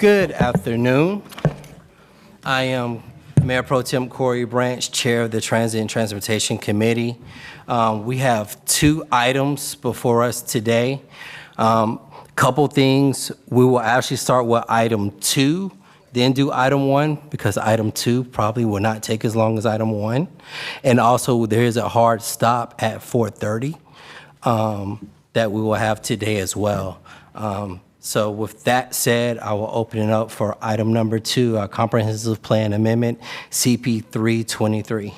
Good afternoon. I am Mayor Pro Tem Corey Branch, Chair of the Transit and Transportation Committee. We have two items before us today. Couple things. We will actually start with item 2, then do item 1, because item 2 probably will not take as long as item 1. And also there is a hard stop at 4:30 that we will have today as well. So with that said, I will open it up for item number 2, our Comprehensive Plan Amendment, CP 323.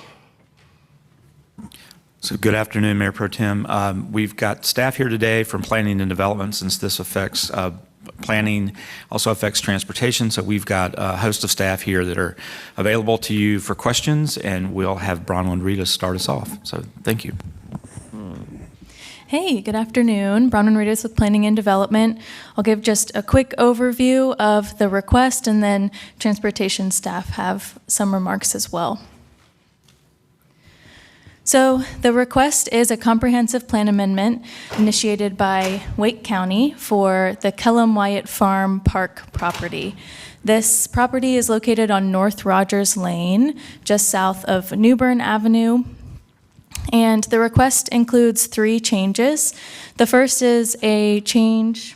So good afternoon, Mayor Pro Tem. We've got staff here today from Planning and Development, since this affects planning, also affects transportation. So we've got a host of staff here that are available to you for questions, and we'll have Bronwyn and Rita start us off. So thank you. Hey, good afternoon. Bronwyn Reedus with Planning and Development. I'll give just a quick overview of the request, and then transportation staff have some remarks as well. So the request is a comprehensive plan amendment initiated by Wake County for the Kellum Wyatt Farm Park property. This property is located on North Rogers Lane, just south of Newbern Avenue. And the request includes 3 changes. The first is a change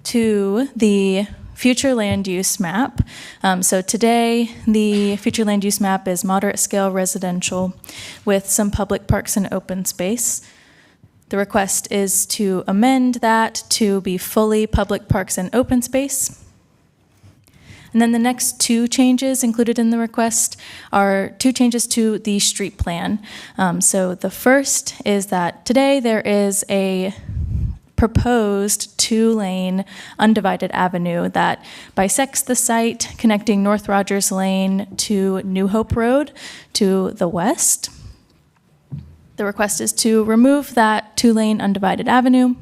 to the future land use map. So today, the future land use map is moderate scale residential with some public parks and open space. The request is to amend that to be fully public parks and open space. And then the next 2 changes included in the request are 2 changes to the street plan. So the first is that today there is a proposed 2-lane undivided avenue that bisects the site connecting North Rogers Lane to New Hope Road to the west. The request is to remove that 2-lane undivided avenue.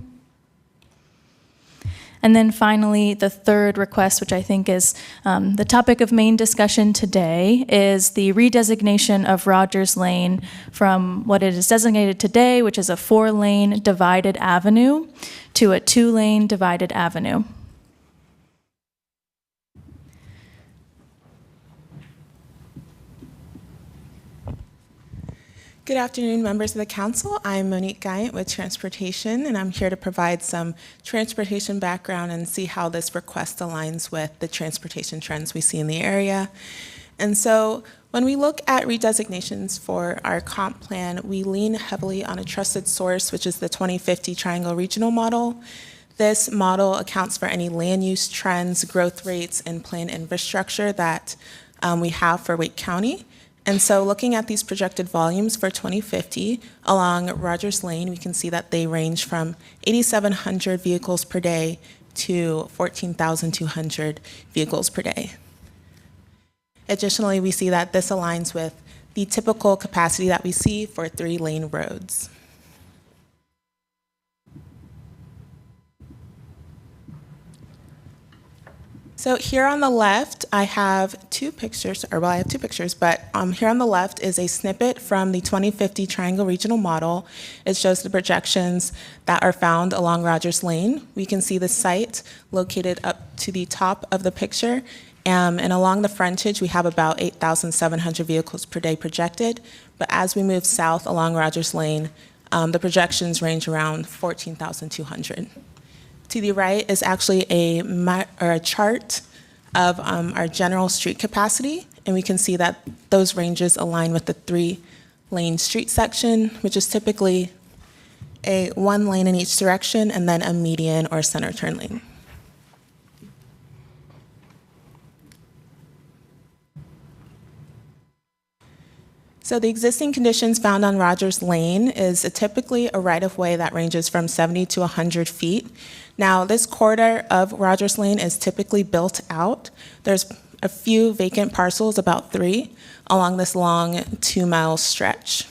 And then finally, the third request, which I think is the topic of main discussion today, is the redesignation of Rogers Lane from what it is designated today, which is a 4-lane divided avenue, to a 2-lane divided avenue. Good afternoon, members of the council. I'm Monique Guyant with Transportation, and I'm here to provide some transportation background and see how this request aligns with the transportation trends we see in the area. And so when we look at redesignations for our comp plan, we lean heavily on a trusted source, which is the 2050 Triangle Regional Model. This model accounts for any land use trends, growth rates, and planned infrastructure that we have for Wake County. And so looking at these projected volumes for 2050 along Rogers Lane, we can see that they range from 8,700 vehicles per day to 14,200 vehicles per day. Additionally, we see that this aligns with the typical capacity that we see for 3-lane roads. So here on the left, I have 2 pictures, or well, I have 2 pictures, but here on the left is a snippet from the 2050 Triangle Regional Model. It shows the projections that are found along Rogers Lane. We can see the site located up to the top of the picture, and along the frontage, we have about 8,700 vehicles per day projected, but as we move south along Rogers Lane, the projections range around 14,200. To the right is actually a chart of our general street capacity, and we can see that those ranges align with the 3-lane street section, which is typically a 1 lane in each direction and then a median or center turn lane. So the existing conditions found on Rogers Lane is typically a right-of-way that ranges from 70 to 100 feet. Now, this corridor of Rogers Lane is typically built out. There's a few vacant parcels, about 3, along this long 2-mile stretch.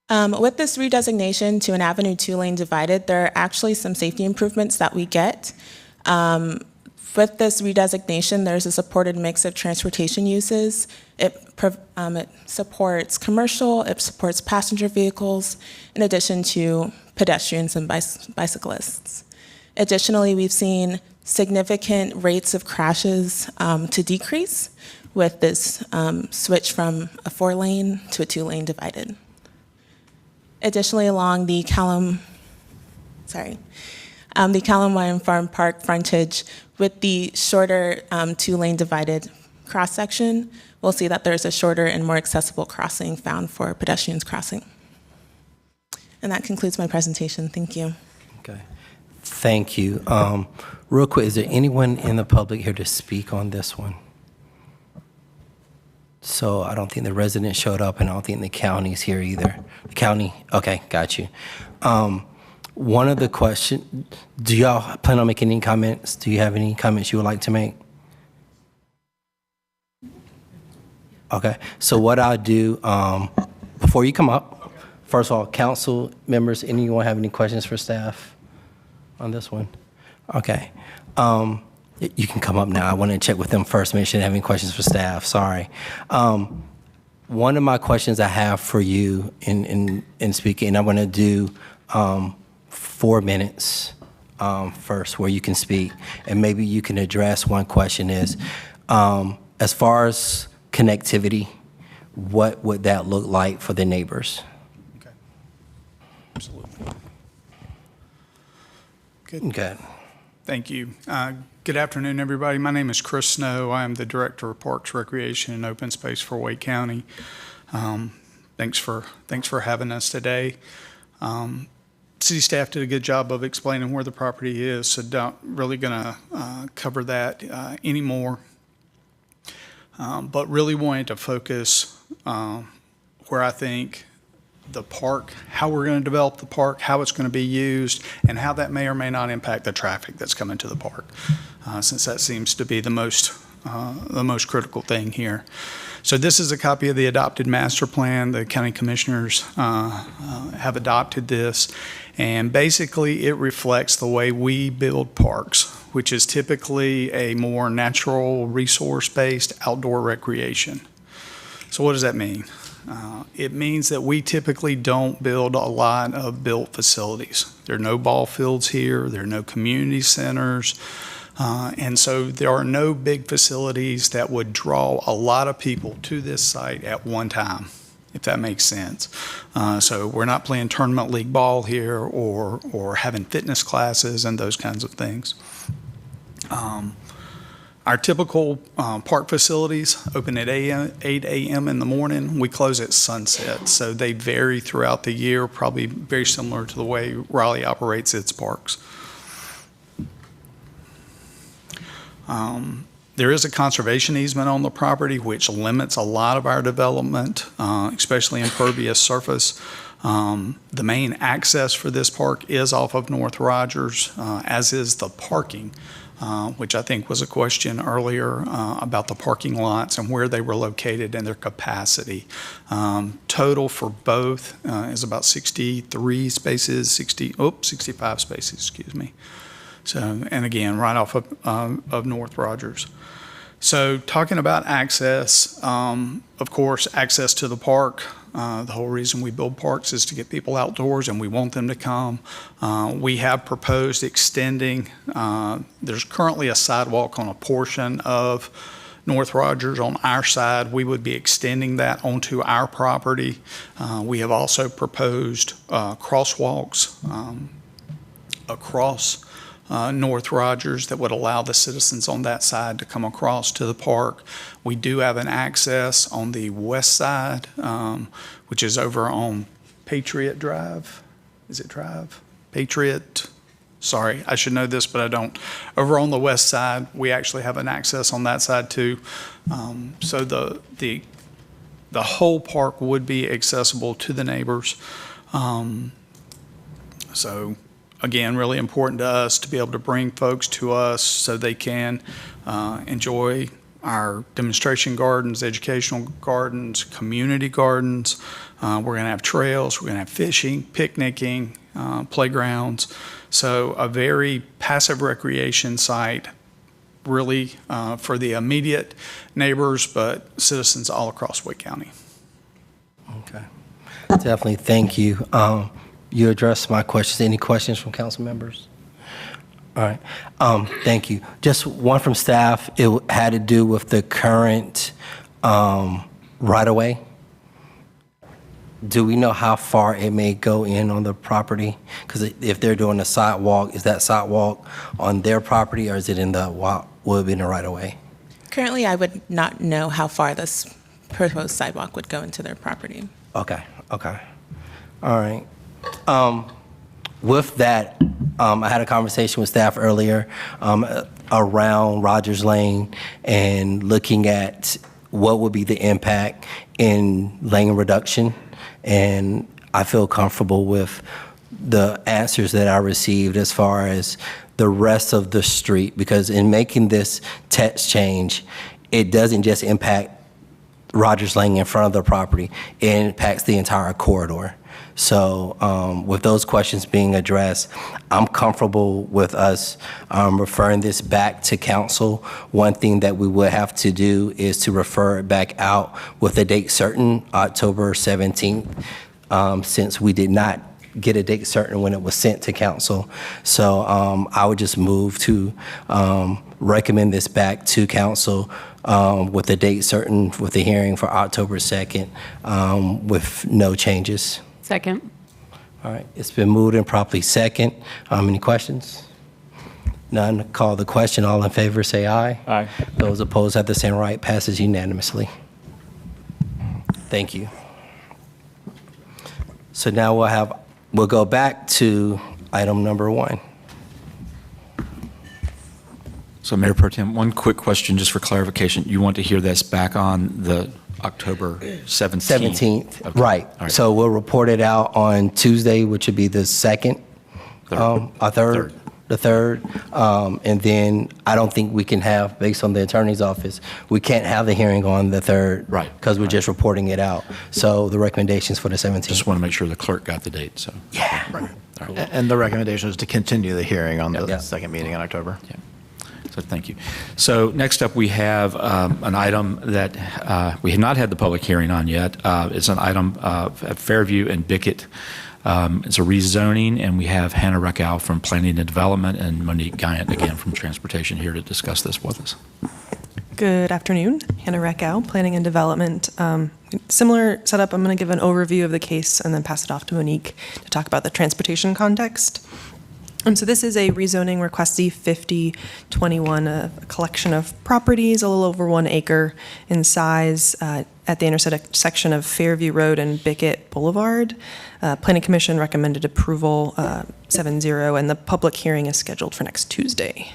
With this redesignation to an Avenue 2-lane divided, there are actually some safety improvements that we get. With this redesignation, there's a supported mix of transportation uses. It supports commercial, it supports passenger vehicles, in addition to pedestrians and bicyclists. Additionally, we've seen significant rates of crashes to decrease with this switch from a 4-lane to a 2-lane divided. Additionally, along the Callum Wine Farm Park frontage, with the shorter 2-lane divided cross-section, we'll see that there's a shorter and more accessible crossing found for pedestrians crossing. And that concludes my presentation. Thank you. Okay. Thank you. Real quick, is there anyone in the public here to speak on this one? So I don't think the resident showed up, and I don't think the county's here either. The county? Okay, got you. One of the questions, do y'all plan on making any comments? Do you have any comments you would like to make? Okay, so what I'll do, before you come up, first of all, council members, anyone have any questions for staff on this one? Okay. You can come up now. I want to check with them first, make sure they have any questions for staff. Sorry. One of my questions I have for you in speaking, I'm going to do 4 minutes first where you can speak, and maybe you can address one question is, as far as connectivity, what would that look like for the neighbors? Okay. Absolutely. Good. Okay. Thank you. Good afternoon, everybody. My name is Chris Snow. I am the Director of Parks, Recreation, and Open Space for Wake County. Thanks for having us today. City staff did a good job of explaining where the property is, so don't really going to cover that anymore. But really wanted to focus where I think the park, how we're going to develop the park, how it's going to be used, and how that may or may not impact the traffic that's coming to the park, since that seems to be the most critical thing here. So this is a copy of the adopted master plan. The county commissioners have adopted this, and basically it reflects the way we build parks, which is typically a more natural resource-based outdoor recreation. So what does that mean? It means that we typically don't build a lot of built facilities. There are no ball fields here, there are no community centers, and so there are no big facilities that would draw a lot of people to this site at one time, if that makes sense. So we're not playing tournament league ball here or having fitness classes and those kinds of things. Our typical park facilities open at 8 a.m. in the morning. We close at sunset, so they vary throughout the year, probably very similar to the way Raleigh operates its parks. There is a conservation easement on the property, which limits a lot of our development, especially impervious surface. The main access for this park is off of North Rogers, as is the parking. Which I think was a question earlier about the parking lots and where they were located and their capacity. Total for both is about 63 spaces, 65 spaces, excuse me. So, and again, right off of North Rogers. So talking about access, of course, access to the park. The whole reason we build parks is to get people outdoors, and we want them to come. We have proposed extending, there's currently a sidewalk on a portion of North Rogers on our side. We would be extending that onto our property. We have also proposed crosswalks across North Rogers that would allow the citizens on that side to come across to the park. We do have an access on the west side, which is over on Patriot Drive. Is it Drive? Patriot? Sorry, I should know this, but I don't. Over on the west side, we actually have an access on that side too. So the whole park would be accessible to the neighbors. So again, really important to us to be able to bring folks to us so they can enjoy our demonstration gardens, educational gardens, community gardens. We're going to have trails, we're going to have fishing, picnicking, playgrounds. So a very passive recreation site really for the immediate neighbors, but citizens all across Wake County. Okay. Definitely, thank you. You addressed my questions. Any questions from council members? All right. Thank you. Just one from staff. It had to do with the current right-of-way. Do we know how far it may go in on the property? Because if they're doing a sidewalk, is that sidewalk on their property, or is it in the, will it be in the right-of-way? Currently, I would not know how far this proposed sidewalk would go into their property. Okay, okay. All right. With that, I had a conversation with staff earlier around Rogers Lane and looking at what would be the impact in lane reduction. And I feel comfortable with the answers that I received as far as the rest of the street, because in making this text change, it doesn't just impact Rogers Lane in front of the property, it impacts the entire corridor. So with those questions being addressed, I'm comfortable with us referring this back to council. One thing that we would have to do is to refer it back out with a date certain, October 17th, since we did not get a date certain when it was sent to council. So I would just move to recommend this back to council with a date certain with the hearing for October 2nd with no changes. Second. All right, it's been moved and properly second. Any questions? None. Call the question. All in favor, say aye. Aye. Those opposed have the same right. Passes unanimously. Thank you. So now we'll go back to item number 1. So Mayor Pro Tem, one quick question just for clarification. You want to hear this back on the October 17th? 17th, Okay. right. All right. So we'll report it out on Tuesday, which would be the 2nd, Third. the 3rd. And then I don't think we can have, based on the attorney's office, we can't have the hearing on the 3rd. Right. Because we're just reporting it out. So the recommendations for the 17th. Just want to make sure the clerk got the date, so. Yeah. All right. And the recommendation is to continue the hearing on the Yep. second meeting in October. Yeah. So thank you. So next up, we have an item that we have not had the public hearing on yet. It's an item at Fairview and Bickett. It's a rezoning, and we have Hannah Reckow from Planning and Development and Monique Guyant again from Transportation here to discuss this with us. Good afternoon. Hannah Reckow, Planning and Development. Similar setup. I'm going to give an overview of the case and then pass it off to Monique to talk about the transportation context. So this is a rezoning request C-5021, a collection of properties, a little over 1 acre in size at the intersection of Fairview Road and Bickett Boulevard. Planning Commission recommended approval 7-0, and the public hearing is scheduled for next Tuesday.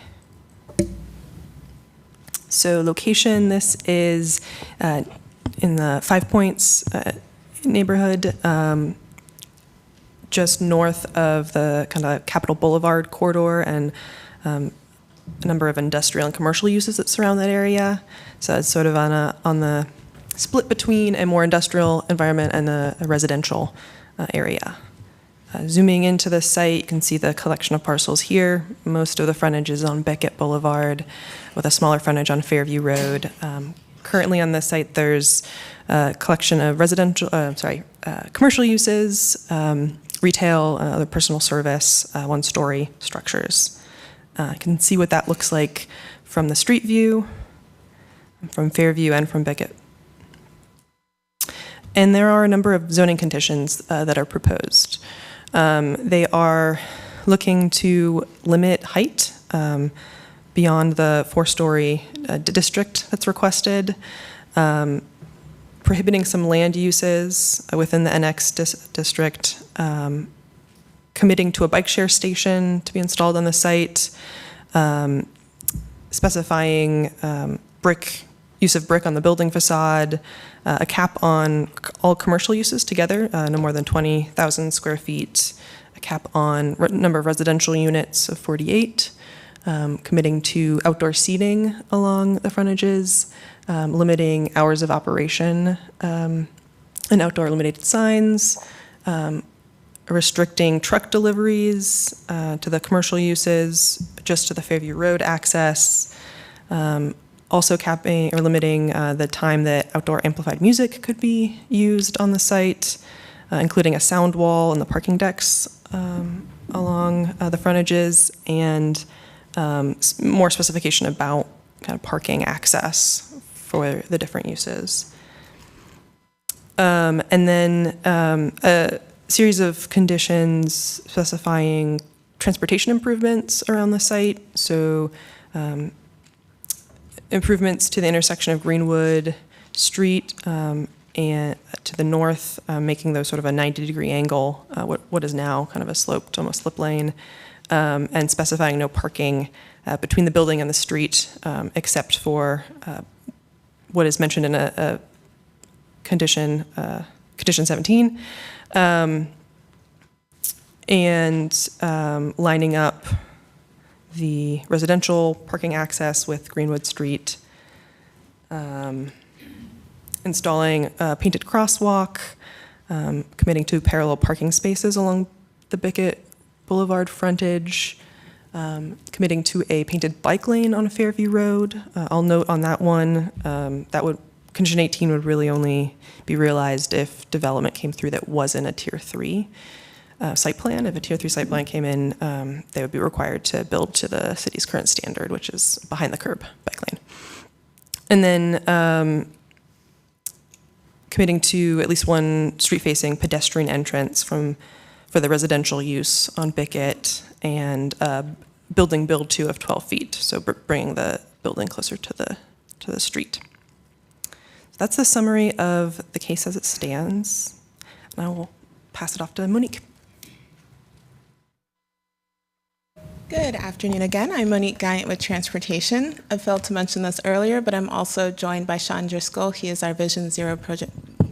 So location, this is in the Five Points neighborhood, just north of the kind of Capitol Boulevard corridor and a number of industrial and commercial uses that surround that area. So it's sort of on the split between a more industrial environment and a residential area. Zooming into the site, you can see the collection of parcels here. Most of the frontage is on Beckett Boulevard with a smaller frontage on Fairview Road. Currently on this site, there's a collection of commercial uses, retail, other personal service, one-story structures. You can see what that looks like from the street view, from Fairview, and from Beckett. And there are a number of zoning conditions that are proposed. They are looking to limit height beyond the 4-story district that's requested, prohibiting some land uses within the NX district, committing to a bike share station to be installed on the site, specifying use of brick on the building facade, a cap on all commercial uses together, no more than 20,000 square feet, a cap on number of residential units of 48, committing to outdoor seating along the frontages, limiting hours of operation and outdoor illuminated signs, restricting truck deliveries to the commercial uses, just to the Fairview Road access, Also capping or limiting the time that outdoor amplified music could be used on the site, including a sound wall and the parking decks along the frontages, and more specification about kind of parking access for the different uses. And then a series of conditions specifying transportation improvements around the site. So improvements to the intersection of Greenwood Street and to the north, making those sort of a 90-degree angle, what is now kind of a sloped, almost slip lane, and specifying no parking between the building and the street, except for what is mentioned in a condition 17, and lining up the residential parking access with Greenwood Street, installing a painted crosswalk, committing to parallel parking spaces along the Bickett Boulevard frontage, committing to a painted bike lane on Fairview Road. I'll note on that one, condition 18 would really only be realized if development came through that wasn't a Tier 3 site plan. If a Tier 3 site plan came in, they would be required to build to the city's current standard, which is behind the curb bike lane. And then committing to at least one street-facing pedestrian entrance for the residential use on Bickett, and building build to of 12 feet, so bringing the building closer to the street. So that's the summary of the case as it stands, and I will pass it off to Monique. Good afternoon again. I'm Monique Guyant with Transportation. I failed to mention this earlier, but I'm also joined by Sean Driscoll. He is our Vision Zero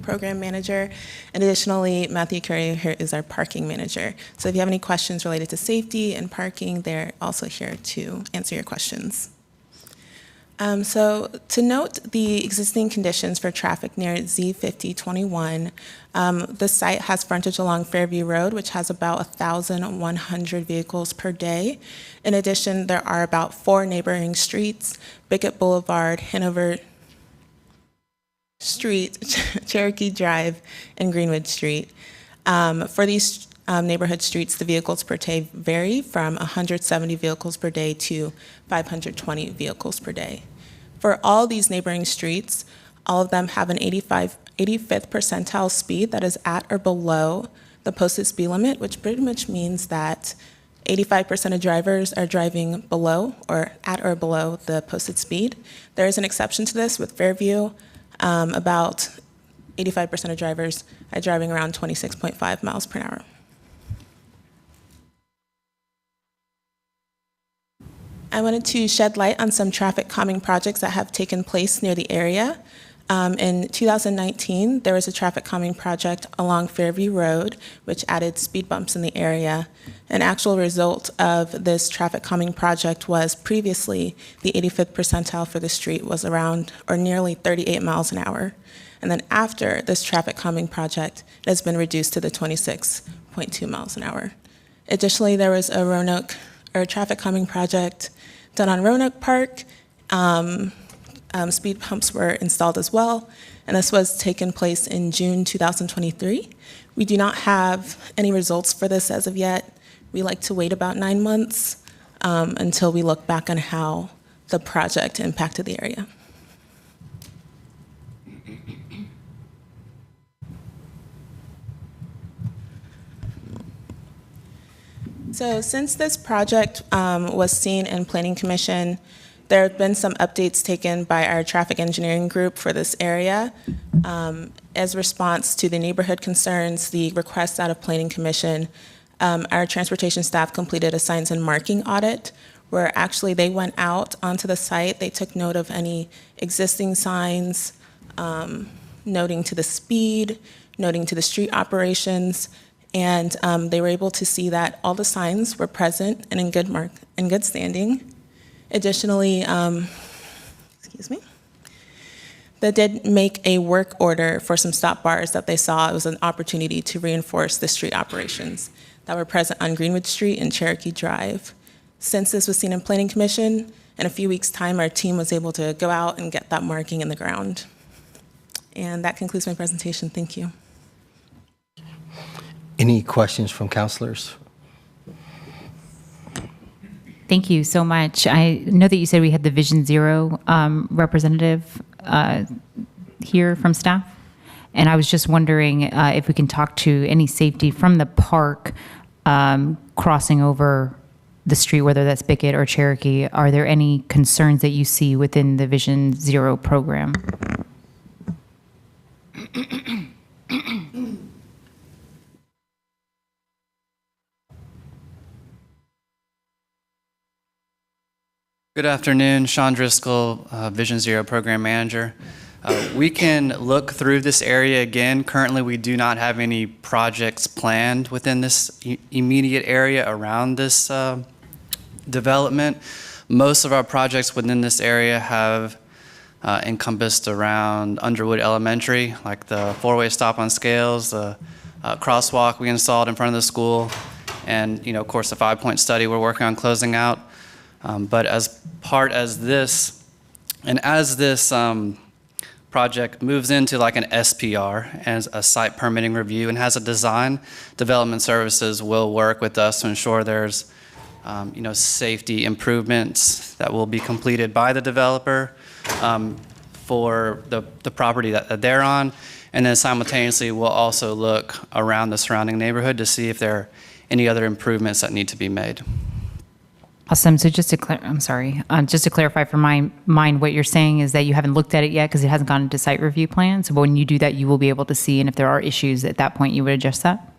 Program Manager. And additionally, Matthew Currier here is our Parking Manager. So if you have any questions related to safety and parking, they're also here to answer your questions. So to note the existing conditions for traffic near Z5021, the site has frontage along Fairview Road, which has about 1,100 vehicles per day. In addition, there are about 4 neighboring streets: Bickett Boulevard, Hanover Street, Cherokee Drive, and Greenwood Street. For these neighborhood streets, the vehicles per day vary from 170 vehicles per day to 520 vehicles per day. For all these neighboring streets, all of them have an 85th percentile speed that is at or below the posted speed limit, which pretty much means that 85% of drivers are driving below or at or below the posted speed. There is an exception to this with Fairview. About 85% of drivers are driving around 26.5 miles per hour. I wanted to shed light on some traffic calming projects that have taken place near the area. In 2019, there was a traffic calming project along Fairview Road, which added speed bumps in the area. An actual result of this traffic calming project was previously the 85th percentile for the street was around or nearly 38 miles an hour. And then after this traffic calming project, it has been reduced to the 26.2 miles an hour. Additionally, there was a traffic calming project done on Roanoke Park. Speed bumps were installed as well, and this was taken place in June 2023. We do not have any results for this as of yet. We like to wait about 9 months until we look back on how the project impacted the area. So since this project was seen in Planning Commission, there have been some updates taken by our traffic engineering group for this area. As response to the neighborhood concerns, the requests out of Planning Commission, our transportation staff completed a signs and marking audit where actually they went out onto the site. They took note of any existing signs, noting to the speed, noting to the street operations, and they were able to see that all the signs were present and in good standing. Additionally, they did make a work order for some stop bars that they saw it was an opportunity to reinforce the street operations that were present on Greenwood Street and Cherokee Drive. Since this was seen in Planning Commission, in a few weeks' time, our team was able to go out and get that marking in the ground. And that concludes my presentation. Thank you. Any questions from counselors? Thank you so much. I know that you said we had the Vision Zero representative here from staff, and I was just wondering if we can talk to any safety from the park crossing over the street, whether that's Bickett or Cherokee. Are there any concerns that you see within the Vision Zero program? Good afternoon, Sean Driscoll, Vision Zero Program Manager. We can look through this area again. Currently, we do not have any projects planned within this immediate area around this development. Most of our projects within this area have encompassed around Underwood Elementary, like the four-way stop on scales, the crosswalk we installed in front of the school, and of course the 5-point study we're working on closing out. But as this project moves into like an SPR, as a site permitting review, and has a design, development services will work with us to ensure there's safety improvements that will be completed by the developer for the property that they're on. And then simultaneously, we'll also look around the surrounding neighborhood to see if there are any other improvements that need to be made. Awesome. So just to clarify for my mind, what you're saying is that you haven't looked at it yet because it hasn't gone into site review plan. So when you do that, you will be able to see, and if there are issues at that point, you would adjust that?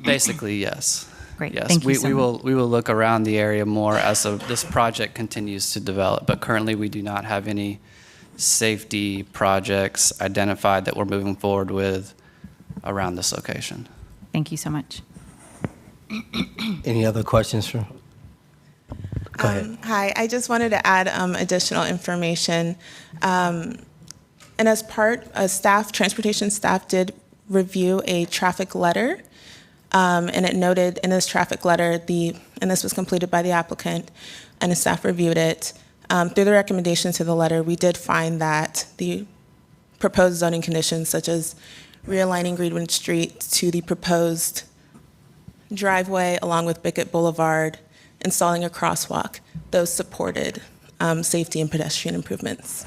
Basically, yes. Great. Yes, Thank you so much. we will look around the area more as this project continues to develop. But currently, we do not have any safety projects identified that we're moving forward with around this location. Thank you so much. Any other questions from? Go ahead. Hi, I just wanted to add additional information. And as transportation staff did review a traffic letter, and it noted in this traffic letter, and this was completed by the applicant, and the staff reviewed it. Through the recommendations to the letter, we did find that the proposed zoning conditions, such as realigning Greenwood Street to the proposed driveway along with Bickett Boulevard, installing a crosswalk, those supported safety and pedestrian improvements.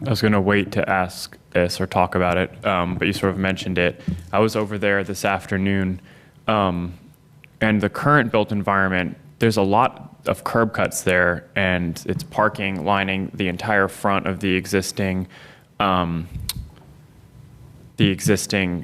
I was going to wait to ask this or talk about it, but you sort of mentioned it. I was over there this afternoon, and the current built environment, there's a lot of curb cuts there, and it's parking lining the entire front of the existing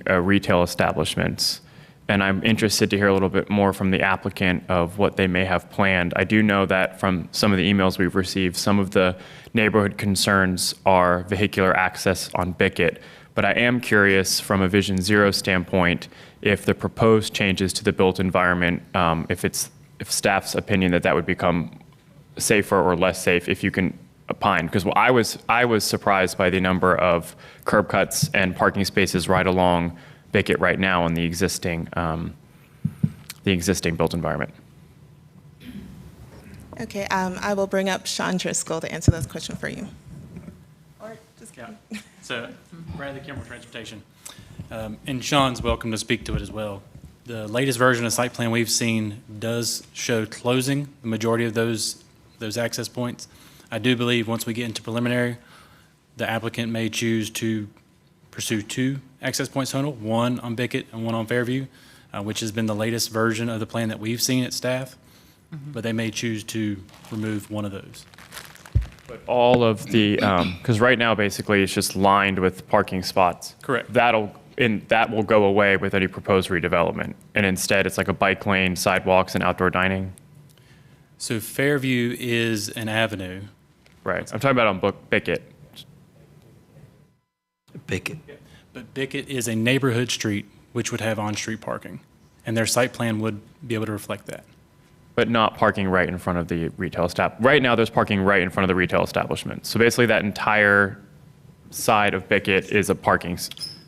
retail establishments. And I'm interested to hear a little bit more from the applicant of what they may have planned. I do know that from some of the emails we've received, some of the neighborhood concerns are vehicular access on Bickett. But I am curious from a Vision Zero standpoint, if the proposed changes to the built environment, if staff's opinion that would become safer or less safe, if you can opine. Because I was surprised by the number of curb cuts and parking spaces right along Bickett right now in the existing built environment. Okay, I will bring up Sean Driscoll to answer this question for you. Or just Yeah. So, Bradley Kimball, Transportation. And Sean's welcome to speak to it as well. The latest version of site plan we've seen does show closing the majority of those access points. I do believe once we get into preliminary, the applicant may choose to pursue 2 access points total, one on Bickett and one on Fairview, which has been the latest version of the plan that we've seen at staff. Mm-hmm. But they may choose to remove one of those. But all of the, because right now basically it's just lined with parking spots. Correct. That will go away with any proposed redevelopment. And instead it's like a bike lane, sidewalks, and outdoor dining. So Fairview is an avenue. Right. I'm talking about on Bickett. Bickett. But Bickett is a neighborhood street which would have on-street parking. And their site plan would be able to reflect that. But not parking right in front of the retail establishment. Right now, there's parking right in front of the retail establishment. So basically, that entire side of Bickett is a parking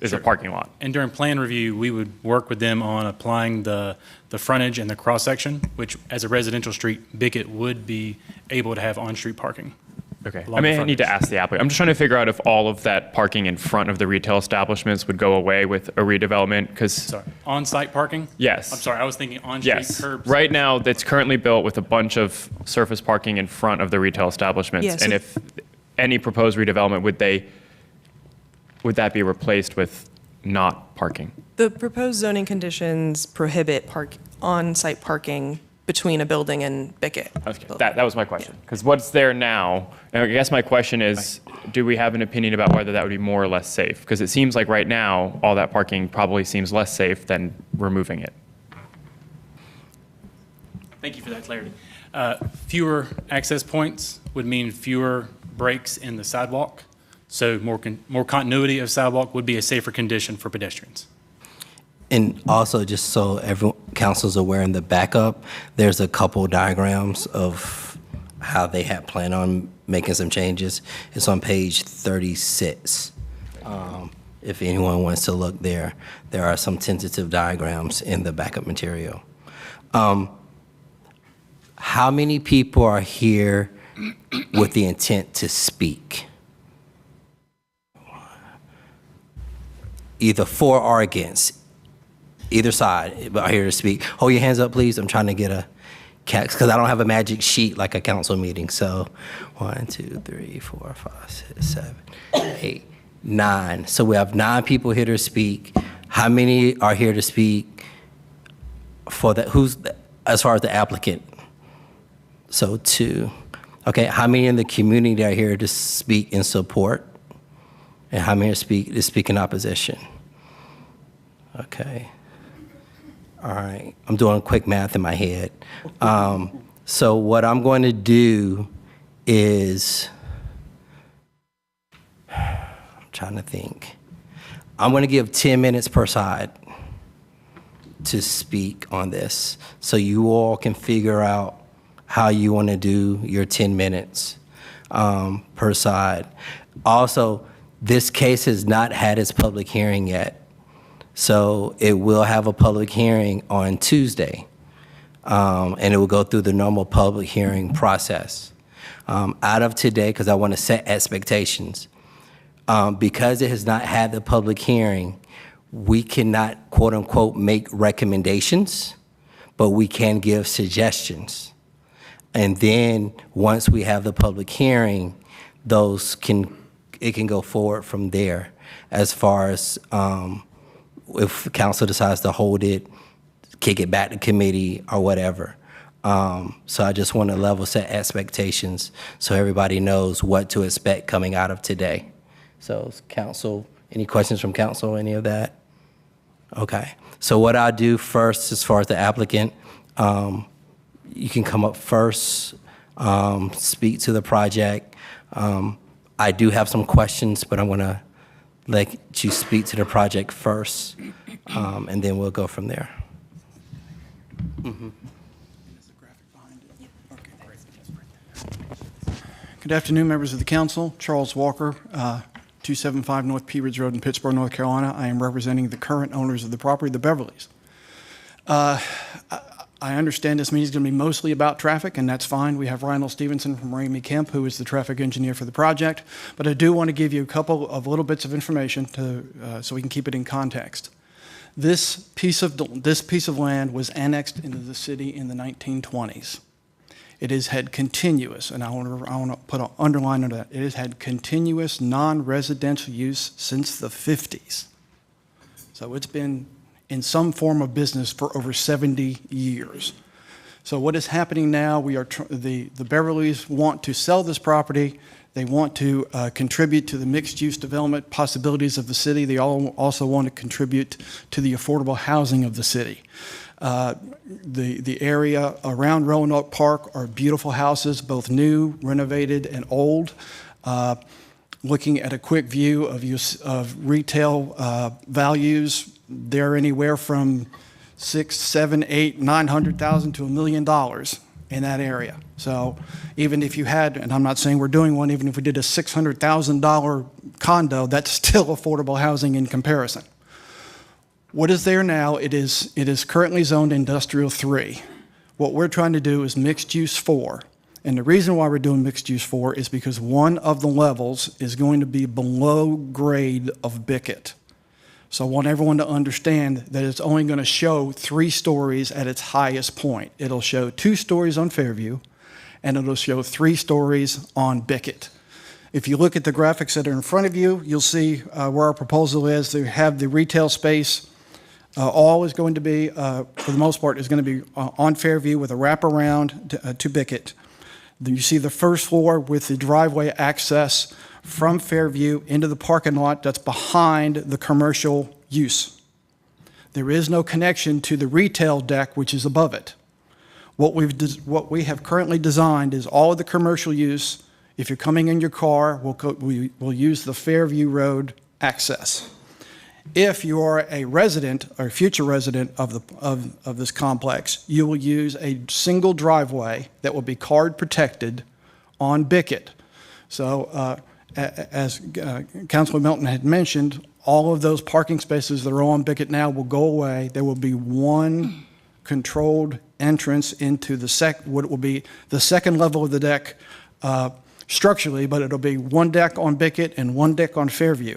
is a parking lot. And during plan review, we would work with them on applying the frontage and the cross-section, which as a residential street, Bickett would be able to have on-street parking. Okay. along I mean, the I need to frontage. ask the applicant. I'm just trying to figure out if all of that parking in front of the retail establishments would go away with a redevelopment, because, Sorry, on-site parking? yes. I'm sorry, I was thinking on-street Yes. curbs. Right now, it's currently built with a bunch of surface parking in front of the retail establishments. Yeah, so- And if any proposed redevelopment, would that be replaced with not parking? The proposed zoning conditions prohibit on-site parking between a building and Bickett. Okay, that was my question. Because what's there now, and I guess my question is, do we have an opinion about whether that would be more or less safe? Because it seems like right now, all that parking probably seems less safe than removing it. Thank you for that clarity. Fewer access points would mean fewer breaks in the sidewalk, so more continuity of sidewalk would be a safer condition for pedestrians. And also, just so everyone, council's aware, in the backup, there's a couple diagrams of how they had planned on making some changes. It's on page 36. If anyone wants to look there, there are some tentative diagrams in the backup material. How many people are here with the intent to speak? Either for or against? Either side, but are here to speak. Hold your hands up, please. I'm trying to get a catch, because I don't have a magic sheet like a council meeting. So 1, 2, 3, 4, 5, 6, 7, 8, 9. So we have 9 people here to speak. How many are here to speak for that? As far as the applicant? So 2. Okay, how many in the community are here to speak in support? And how many to speak in opposition? Okay. All right, I'm doing quick math in my head. So what I'm going to do is, I'm trying to think. I'm going to give 10 minutes per side to speak on this, so you all can figure out how you want to do your 10 minutes per side. Also, this case has not had its public hearing yet. So it will have a public hearing on Tuesday, and it will go through the normal public hearing process. Out of today, because I want to set expectations, because it has not had the public hearing, we cannot, quote unquote, make recommendations, but we can give suggestions. And then once we have the public hearing, it can go forward from there as far as, if council decides to hold it, kick it back to committee or whatever. So I just want to level set expectations so everybody knows what to expect coming out of today. So council, any questions from council, any of that? Okay, so what I'll do first as far as the applicant, you can come up first, speak to the project. I do have some questions, but I'm gonna let you speak to the project first, and then we'll go from there. Good afternoon, members of the council. Charles Walker, 275 North Pea Ridge Road in Pittsburgh, North Carolina. I am representing the current owners of the property, the Beverleys. I understand this meeting is going to be mostly about traffic, and that's fine. We have Reinhold Stevenson from Ramey Kemp, who is the traffic engineer for the project. But I do want to give you a couple of little bits of information so we can keep it in context. This piece of land was annexed into the city in the 1920s. It has had continuous, and I want to put an underline on that, it has had continuous non-residential use since the 50s. So it's been in some form of business for over 70 years. So what is happening now, the Beverleys want to sell this property. They want to contribute to the mixed-use development possibilities of the city. They also want to contribute to the affordable housing of the city. The area around Roanoke Park are beautiful houses, both new, renovated, and old. Looking at a quick view of retail values, they're anywhere from $600,000, $700,000, $800,000, $900,000 to $1 million in that area. So even if you had, and I'm not saying we're doing one, even if we did a $600,000 condo, that's still affordable housing in comparison. What is there now, it is currently zoned industrial 3. What we're trying to do is mixed use 4. And the reason why we're doing mixed use 4 is because one of the levels is going to be below grade of Bickett. So I want everyone to understand that it's only going to show 3 stories at its highest point. It'll show 2 stories on Fairview, and it'll show 3 stories on Bickett. If you look at the graphics that are in front of you, you'll see where our proposal is to have the retail space. All is going to be, for the most part, is going to be on Fairview with a wraparound to Bickett. Then you see the first floor with the driveway access from Fairview into the parking lot that's behind the commercial use. There is no connection to the retail deck, which is above it. What we have currently designed is all of the commercial use. If you're coming in your car, we'll use the Fairview Road access. If you are a resident or future resident of this complex, you will use a single driveway that will be card protected on Bickett. So as Councilor Milton had mentioned, all of those parking spaces that are on Bickett now will go away. There will be one controlled entrance into what will be the second level of the deck structurally, but it'll be one deck on Bickett and one deck on Fairview.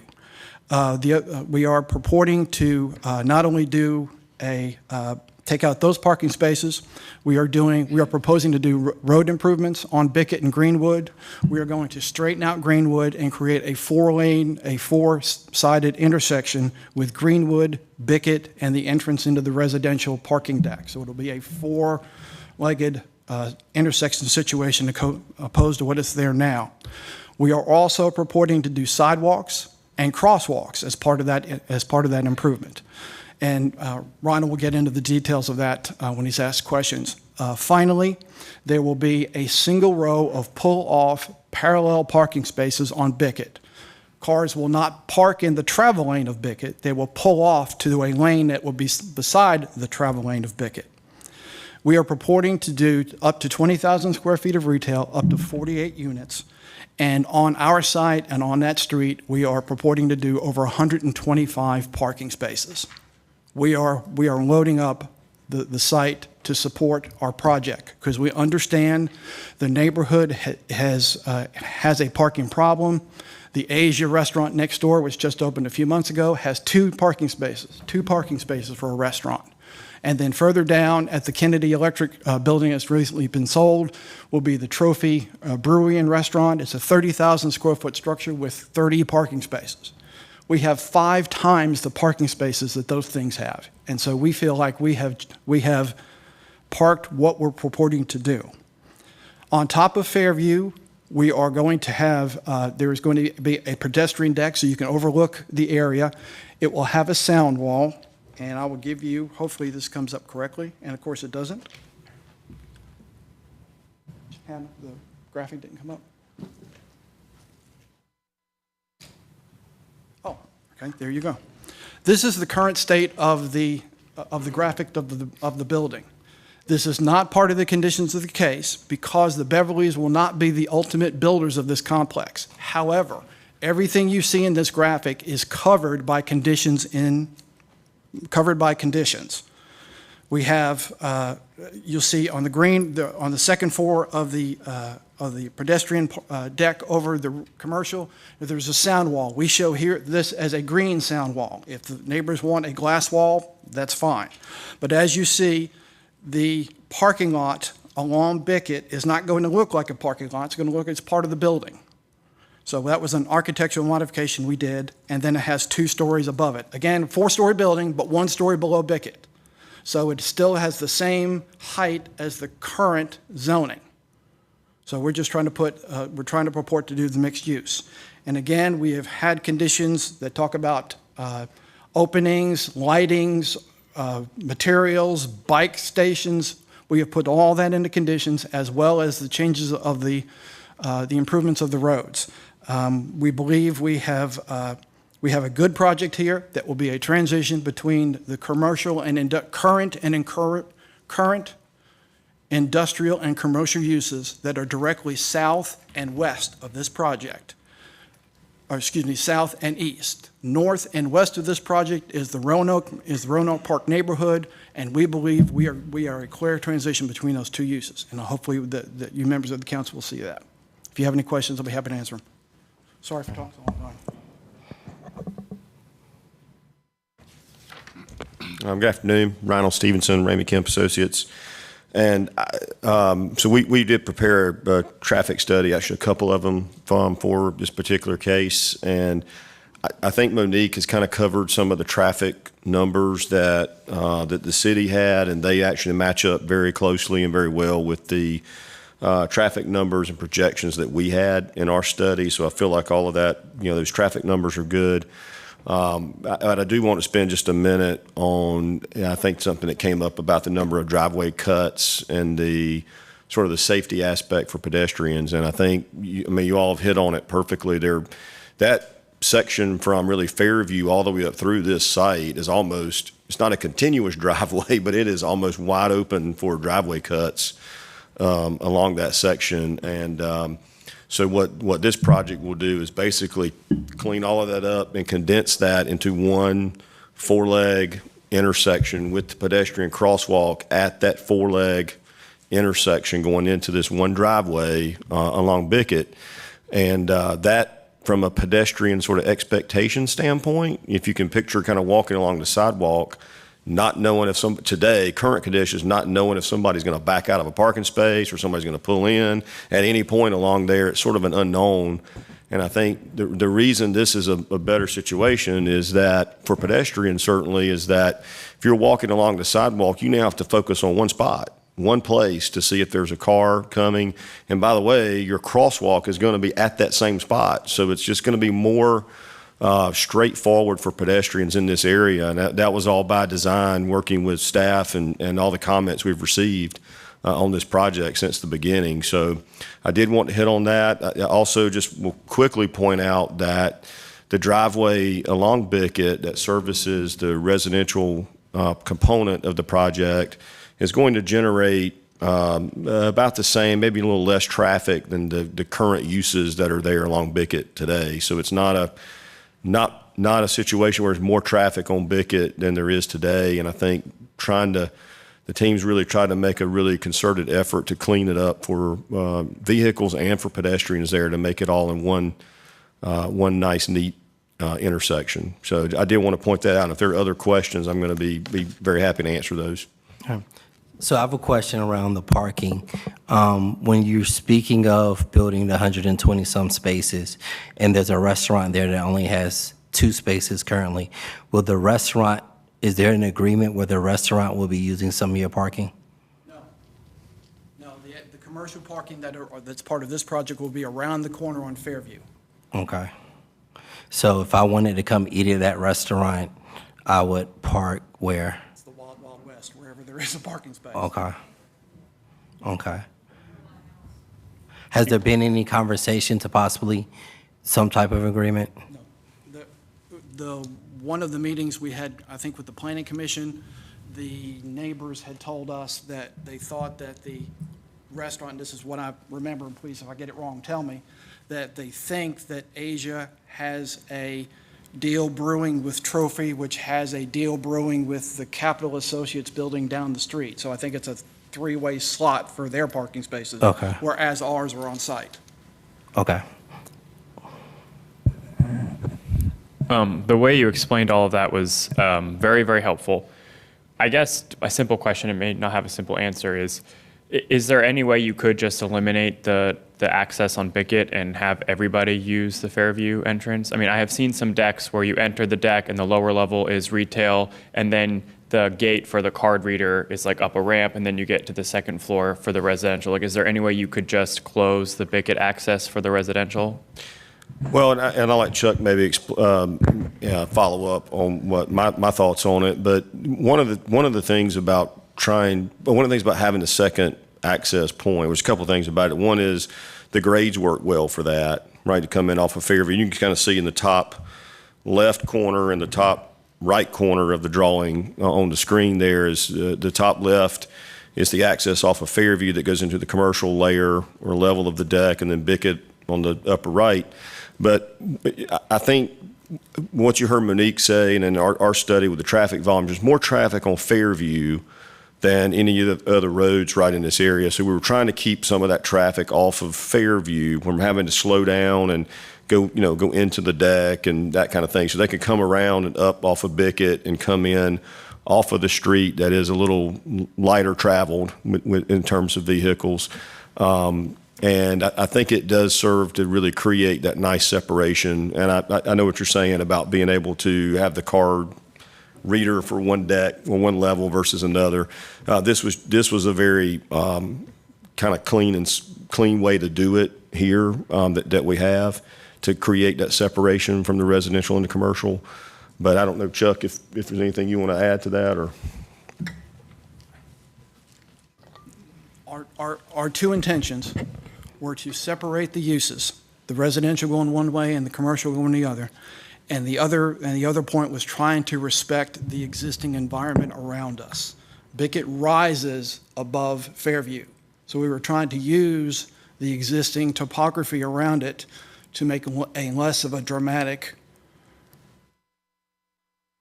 We are purporting to not only take out those parking spaces, we are proposing to do road improvements on Bickett and Greenwood. We are going to straighten out Greenwood and create a 4-sided intersection with Greenwood, Bickett, and the entrance into the residential parking deck. So it'll be a 4-legged intersection situation opposed to what is there now. We are also purporting to do sidewalks and crosswalks as part of that improvement. And Ronald will get into the details of that when he's asked questions. Finally, there will be a single row of pull-off parallel parking spaces on Bickett. Cars will not park in the travel lane of Bickett. They will pull off to a lane that will be beside the travel lane of Bickett. We are purporting to do up to 20,000 square feet of retail, up to 48 units. And on our site and on that street, we are purporting to do over 125 parking spaces. We are loading up the site to support our project because we understand the neighborhood has a parking problem. The Asia restaurant next door, which just opened a few months ago, has 2 parking spaces for a restaurant. And then further down at the Kennedy Electric building that's recently been sold will be the Trophy Brewery and Restaurant. It's a 30,000 square foot structure with 30 parking spaces. We have 5 times the parking spaces that those things have. And so we feel like we have parked what we're purporting to do. On top of Fairview, we are going to have, there is going to be a pedestrian deck so you can overlook the area. It will have a sound wall. And I will give you, hopefully this comes up correctly, and of course it doesn't. And the graphic didn't come up. Oh, okay, there you go. This is the current state of the graphic of the building. This is not part of the conditions of the case because the Beverleys will not be the ultimate builders of this complex. However, everything you see in this graphic is covered by conditions. We have, you'll see on the green, on the second floor of the pedestrian deck over the commercial, there's a sound wall. We show here this as a green sound wall. If the neighbors want a glass wall, that's fine. But as you see, the parking lot along Bickett is not going to look like a parking lot. It's going to look as part of the building. So that was an architectural modification we did, and then it has 2 stories above it. Again, 4-story building, but 1 story below Bickett. So it still has the same height as the current zoning. So we're just trying to purport to do the mixed use. And again, we have had conditions that talk about openings, lightings, materials, bike stations. We have put all that into conditions as well as the changes of the improvements of the roads. We believe we have a good project here that will be a transition between the commercial and current industrial and commercial uses that are directly south and west of this project. south and east. North and west of this project is the Roanoke Park neighborhood, and we believe we are a clear transition between those two uses. And hopefully that you members of the council will see that. If you have any questions, I'll be happy to answer them. Sorry for talking so long. Good afternoon, Reinhold Stevenson, Ramey Kemp Associates. And so we did prepare a traffic study, actually a couple of them for this particular case. And I think Monique has kind of covered some of the traffic numbers that the city had, and they actually match up very closely and very well with the traffic numbers and projections that we had in our study. So I feel like all of that, those traffic numbers are good. I do want to spend just a minute on, I think, something that came up about the number of driveway cuts and the sort of the safety aspect for pedestrians. And I think, you all have hit on it perfectly there. That section from really Fairview all the way up through this site is almost, it's not a continuous driveway, but it is almost wide open for driveway cuts along that section. And so what this project will do is basically clean all of that up and condense that into one four-leg intersection with the pedestrian crosswalk at that four-leg intersection going into this one driveway along Bickett. And that, from a pedestrian sort of expectation standpoint, if you can picture kind of walking along the sidewalk, not knowing if current conditions, not knowing if somebody's going to back out of a parking space or somebody's going to pull in at any point along there, it's sort of an unknown. And I think the reason this is a better situation is that, for pedestrians certainly, is that if you're walking along the sidewalk, you now have to focus on one spot, one place, to see if there's a car coming. And by the way, your crosswalk is going to be at that same spot. So it's just going to be more straightforward for pedestrians in this area. And that was all by design, working with staff and all the comments we've received on this project since the beginning. So I did want to hit on that. I also just will quickly point out that the driveway along Bickett that services the residential component of the project is going to generate about the same, maybe a little less traffic than the current uses that are there along Bickett today. So it's not a situation where there's more traffic on Bickett than there is today. And I think the team's really tried to make a really concerted effort to clean it up for vehicles and for pedestrians there, to make it all in one nice, neat intersection. So I did want to point that out. And if there are other questions, I'm going to be very happy to answer those. So I have a question around the parking. When you're speaking of building the 120-some spaces, and there's a restaurant there that only has 2 spaces currently, is there an agreement where the restaurant will be using some of your parking? No, the commercial parking that's part of this project will be around the corner on Fairview. Okay. So if I wanted to come eat at that restaurant, I would park where? It's the Wild Wild West, wherever there is a parking space. Okay. Has there been any conversation to possibly some type of agreement? No. One of the meetings we had, I think, with the Planning Commission, the neighbors had told us that they thought that the restaurant, this is what I remember, and please, if I get it wrong, tell me, that they think that Asia has a deal brewing with Trophy, which has a deal brewing with the Capital Associates building down the street. So I think it's a 3-way slot for their parking spaces. Okay. Whereas ours were on site. Okay. The way you explained all of that was very, very helpful. I guess a simple question, it may not have a simple answer, is there any way you could just eliminate the access on Bickett and have everybody use the Fairview entrance? I mean, I have seen some decks where you enter the deck and the lower level is retail, and then the gate for the card reader is like up a ramp, and then you get to the second floor for the residential. Like, is there any way you could just close the Bickett access for the residential? Well, and I'll let Chuck maybe follow up on what my thoughts on it. But one of the things about having the second access point, there's a couple of things about it. One is the grades work well for that, right, to come in off of Fairview. You can kind of see in the top left corner and the top right corner of the drawing on the screen there is the top left is the access off of Fairview that goes into the commercial layer or level of the deck, and then Bickett on the upper right. But I think what you heard Monique say, and in our study with the traffic volume, there's more traffic on Fairview than any of the other roads right in this area. So we were trying to keep some of that traffic off of Fairview when we're having to slow down and go into the deck and that kind of thing. So they could come around and up off of Bickett and come in off of the street that is a little lighter traveled in terms of vehicles. And I think it does serve to really create that nice separation. And I know what you're saying about being able to have the card reader for one deck or one level versus another. This was a very kind of clean way to do it here that we have to create that separation from the residential and the commercial. But I don't know, Chuck, if there's anything you want to add to that, or. Our two intentions were to separate the uses, the residential going one way and the commercial going the other. And the other point was trying to respect the existing environment around us. Bickett rises above Fairview. So we were trying to use the existing topography around it to make a less of a dramatic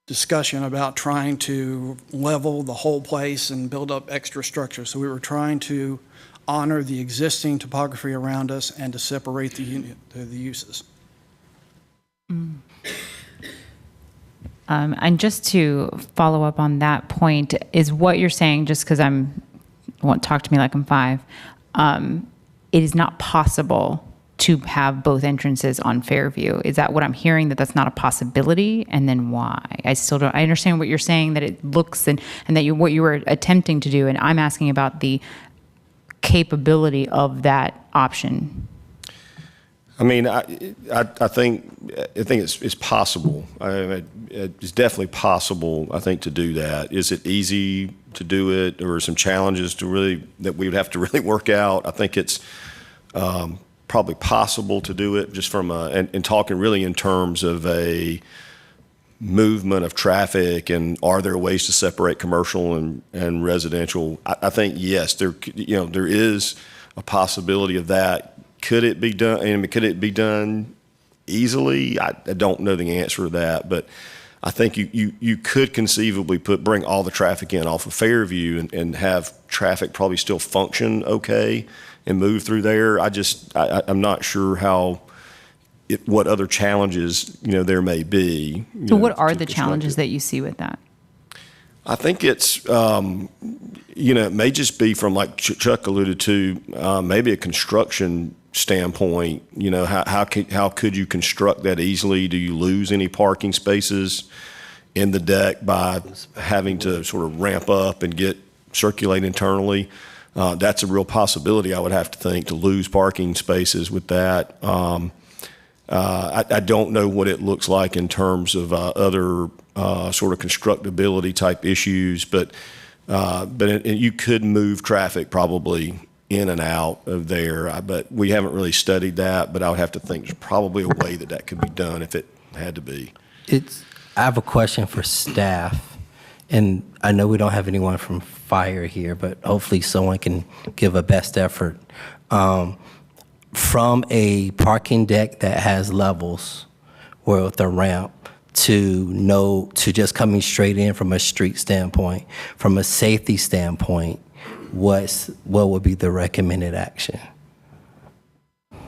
discussion about trying to level the whole place and build up extra structure. So we were trying to honor the existing topography around us and to separate the uses. And just to follow up on that point, is what you're saying, just because won't talk to me like I'm 5, it is not possible to have both entrances on Fairview. Is that what I'm hearing, that that's not a possibility? And then why? I still don't, I understand what you're saying, that it looks and that what you were attempting to do, and I'm asking about the capability of that option. I mean, I think it's possible. It's definitely possible, I think, to do that. Is it easy to do it, or some challenges that we would have to really work out? I think it's probably possible to do it, just from and talking really in terms of a movement of traffic, and are there ways to separate commercial and residential? I think yes, there is a possibility of that. Could it be done? I mean, could it be done easily? I don't know the answer to that, but I think you could conceivably bring all the traffic in off of Fairview and have traffic probably still function okay and move through there. I'm not sure what other challenges there may be. So what are the challenges that you see with that? I think it's, it may just be from, like Chuck alluded to, maybe a construction standpoint. How could you construct that easily? Do you lose any parking spaces in the deck by having to sort of ramp up and circulate internally? That's a real possibility, I would have to think, to lose parking spaces with that. I don't know what it looks like in terms of other sort of constructability type issues, but you could move traffic probably in and out of there. But we haven't really studied that, but I would have to think there's probably a way that could be done if it had to be. I have a question for staff, and I know we don't have anyone from fire here, but hopefully someone can give a best effort. From a parking deck that has levels, or with a ramp, to just coming straight in from a street standpoint, from a safety standpoint, what would be the recommended action? And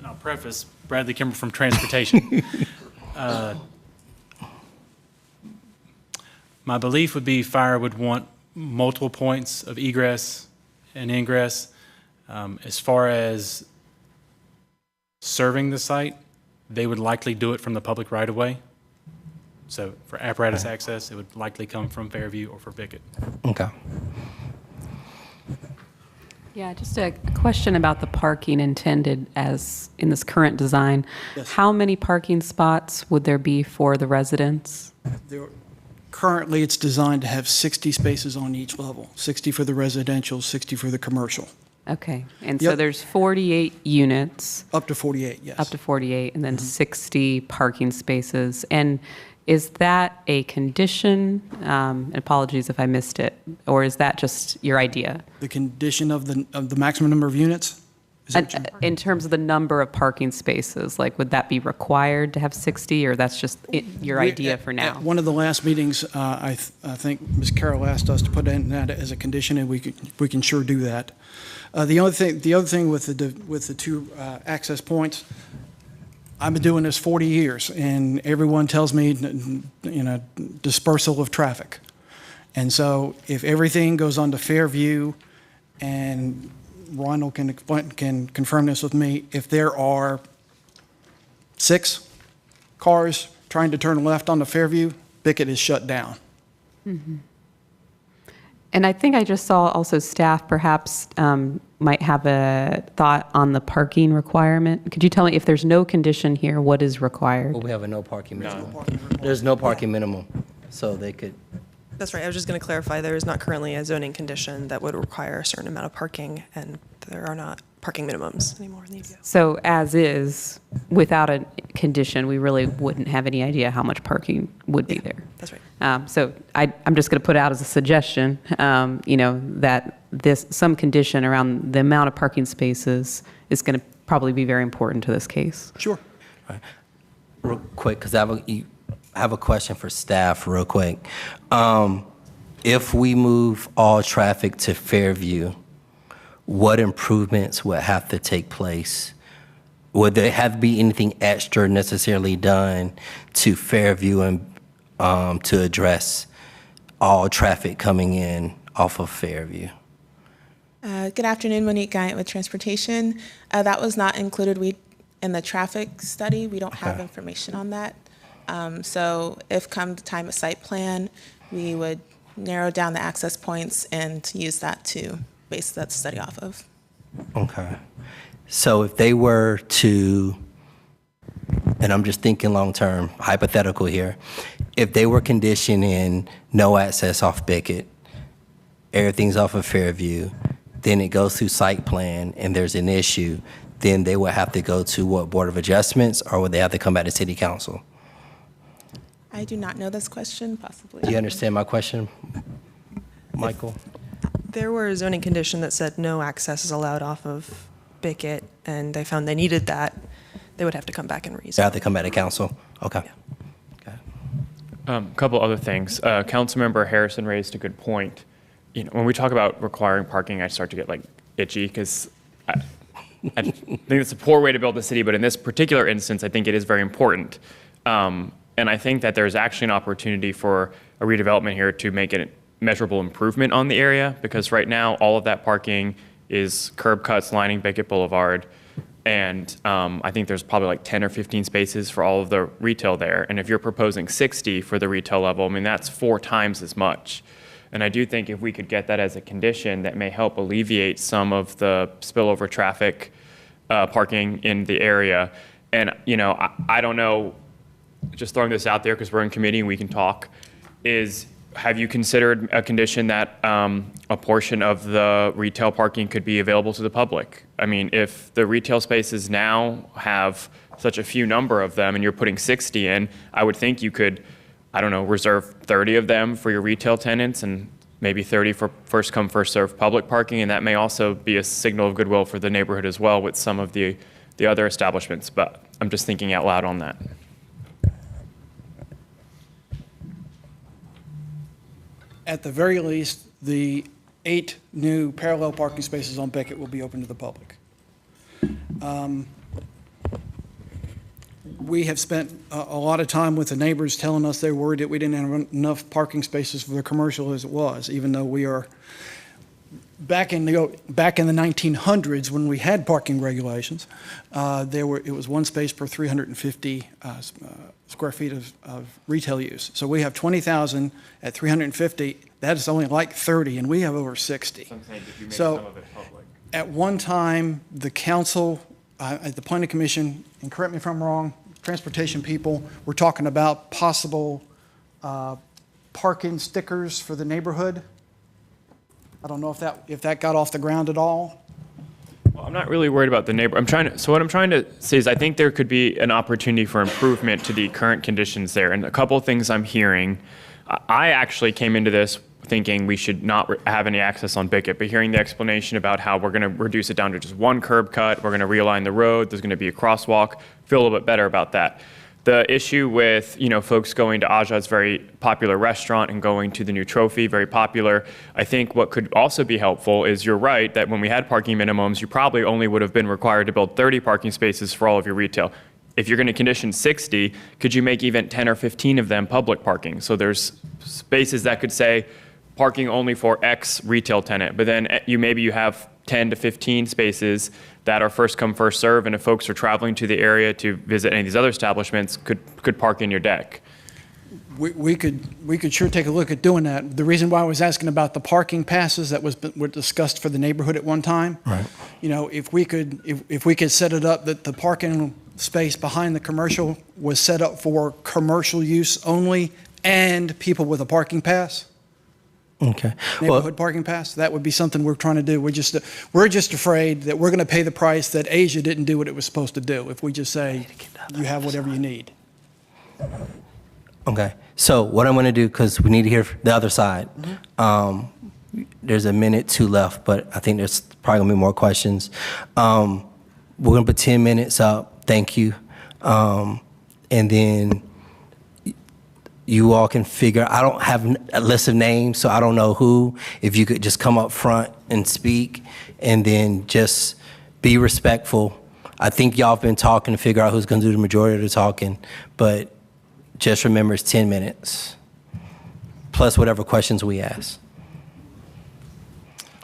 I'll preface, Bradley Kimber from Transportation. My belief would be fire would want multiple points of egress and ingress. As far as serving the site, they would likely do it from the public right-of-way. So for apparatus access, it would likely come from Fairview or for Bickett. Okay. Yeah, just a question about the parking intended as in this current design. Yes. How many parking spots would there be for the residents? Currently, it's designed to have 60 spaces on each level, 60 for the residential, 60 for the commercial. Okay, and so Yep. there's 48 units. Up to 48, yes. Up to 48, and then 60 parking spaces. And is that a condition? And apologies if I missed it. Or is that just your idea? The condition of the maximum number of units, In terms of the number of parking spaces, like, would that be required to have 60, or that's just your idea for now? At one of the last meetings, I think Ms. Carroll asked us to put in that as a condition, and we can sure do that. The other thing with the two access points, I've been doing this 40 years, and everyone tells me, dispersal of traffic. And so if everything goes on to Fairview, and Ronald can confirm this with me, if there are 6 cars trying to turn left onto Fairview, Bickett is shut down. Mm-hmm. And I think I just saw also staff perhaps might have a thought on the parking requirement. Could you tell me, if there's no condition here, what is required? Well, we have a no parking minimum. There's no parking minimum, so they could. That's right. I was just going to clarify, there is not currently a zoning condition that would require a certain amount of parking, and there are not parking minimums anymore in the UDO. So as is, without a condition, we really wouldn't have any idea how much parking would be there. That's right. So I'm just going to put out as a suggestion, that some condition around the amount of parking spaces is going to probably be very important to this case. Sure. Right. Real quick, because I have a question for staff real quick. If we move all traffic to Fairview, what improvements would have to take place? Would there have to be anything extra necessarily done to Fairview and to address all traffic coming in off of Fairview? Good afternoon, Monique Guyant with Transportation. That was not included in the traffic study. We don't have information on that. So if come the time of site plan, we would narrow down the access points and use that to base that study off of. Okay. So if they were to, and I'm just thinking long-term, hypothetical here, if they were conditioning no access off Bickett, everything's off of Fairview, then it goes through site plan and there's an issue, then they would have to go to what, Board of Adjustments, or would they have to come back to City Council? I do not know this question, possibly. Do you understand my question, Michael? There were a zoning condition that said no access is allowed off of Bickett, and they found they needed that, they would have to come back and rezone. They have to come back to council? Okay. Yeah. Okay. A couple other things. Councilmember Harrison raised a good point. When we talk about requiring parking, I start to get itchy because I think it's a poor way to build the city, but in this particular instance, I think it is very important. And I think that there's actually an opportunity for a redevelopment here to make a measurable improvement on the area, because right now all of that parking is curb cuts lining Bickett Boulevard. And I think there's probably 10 or 15 spaces for all of the retail there. And if you're proposing 60 for the retail level, I mean, that's 4 times as much. And I do think if we could get that as a condition, that may help alleviate some of the spillover traffic parking in the area. And, I don't know, just throwing this out there because we're in committee and we can talk, have you considered a condition that a portion of the retail parking could be available to the public? I mean, if the retail spaces now have such a few number of them and you're putting 60 in, I would think you could, reserve 30 of them for your retail tenants and maybe 30 for first come, first served public parking. And that may also be a signal of goodwill for the neighborhood as well with some of the other establishments. But I'm just thinking out loud on that. At the very least, the 8 new parallel parking spaces on Beckett will be open to the public. We have spent a lot of time with the neighbors telling us they're worried that we didn't have enough parking spaces for the commercial as it was, even though we are back in the 1900s when we had parking regulations. It was 1 space per 350 square feet of retail use. So we have 20,000 at 350. That is only 30, and we have over 60. So I'm saying, did you make So some of it public? at one time, the council, at the planning commission, and correct me if I'm wrong, transportation people were talking about possible parking stickers for the neighborhood. I don't know if that got off the ground at all. Well, I'm not really worried about the neighbor. So what I'm trying to say is I think there could be an opportunity for improvement to the current conditions there. And a couple of things I'm hearing. I actually came into this thinking we should not have any access on Bickett, but hearing the explanation about how we're going to reduce it down to just one curb cut, we're going to realign the road, there's going to be a crosswalk, feel a little bit better about that. The issue with, folks going to Aja's very popular restaurant and going to the new Trophy, very popular, I think what could also be helpful is you're right that when we had parking minimums, you probably only would have been required to build 30 parking spaces for all of your retail. If you're going to condition 60, could you make even 10 or 15 of them public parking? So there's spaces that could say parking only for X retail tenant, but then maybe you have 10 to 15 spaces that are first come, first serve, and if folks are traveling to the area to visit any of these other establishments, could park in your deck. We could sure take a look at doing that. The reason why I was asking about the parking passes that were discussed for the neighborhood at one time. Right. If we could set it up that the parking space behind the commercial was set up for commercial use only and people with a parking pass. Okay. Neighborhood parking pass. That would be something we're trying to do. We're just afraid that we're going to pay the price that Asia didn't do what it was supposed to do. If we just say you have whatever you need. Okay. So what I'm going to do, because we need to hear the other side. There's a minute, 2 left, but I think there's probably going to be more questions. We're going to put 10 minutes up. Thank you. And then you all can figure, I don't have a list of names, so I don't know who. If you could just come up front and speak, and then just be respectful. I think y'all have been talking to figure out who's going to do the majority of the talking, but just remember it's 10 minutes, plus whatever questions we ask.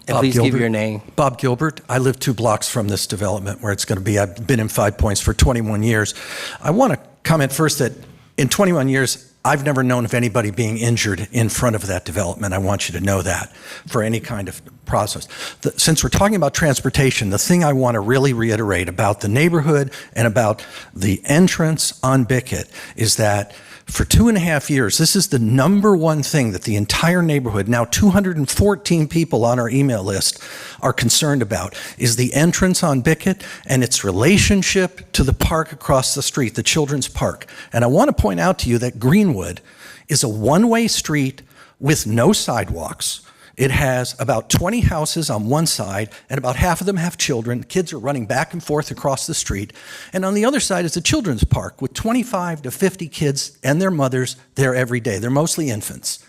And Bob please Gilbert. give your name. Bob Gilbert. I live 2 blocks from this development where it's going to be. I've been in 5 Points for 21 years. I want to comment first that in 21 years, I've never known of anybody being injured in front of that development. I want you to know that for any kind of process. Since we're talking about transportation, the thing I want to really reiterate about the neighborhood and about the entrance on Bickett is that for 2.5 years, this is the number one thing that the entire neighborhood, now 214 people on our email list, are concerned about, is the entrance on Bickett and its relationship to the park across the street, the Children's Park. And I want to point out to you that Greenwood is a one-way street with no sidewalks. It has about 20 houses on one side, and about half of them have children. Kids are running back and forth across the street. And on the other side is a children's park with 25 to 50 kids and their mothers there every day. They're mostly infants.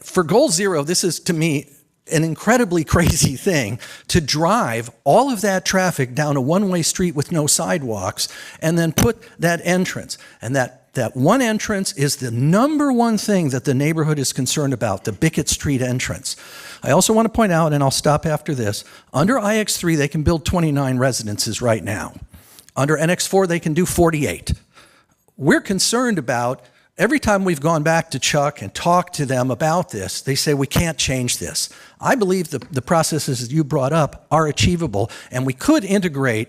For Goal Zero, this is, to me, an incredibly crazy thing to drive all of that traffic down a one-way street with no sidewalks and then put that entrance. And that one entrance is the number one thing that the neighborhood is concerned about, the Bickett Street entrance. I also want to point out, and I'll stop after this, under IX3, they can build 29 residences right now. Under NX4, they can do 48. We're concerned about, every time we've gone back to Chuck and talked to them about this, they say we can't change this. I believe the processes that you brought up are achievable, and we could integrate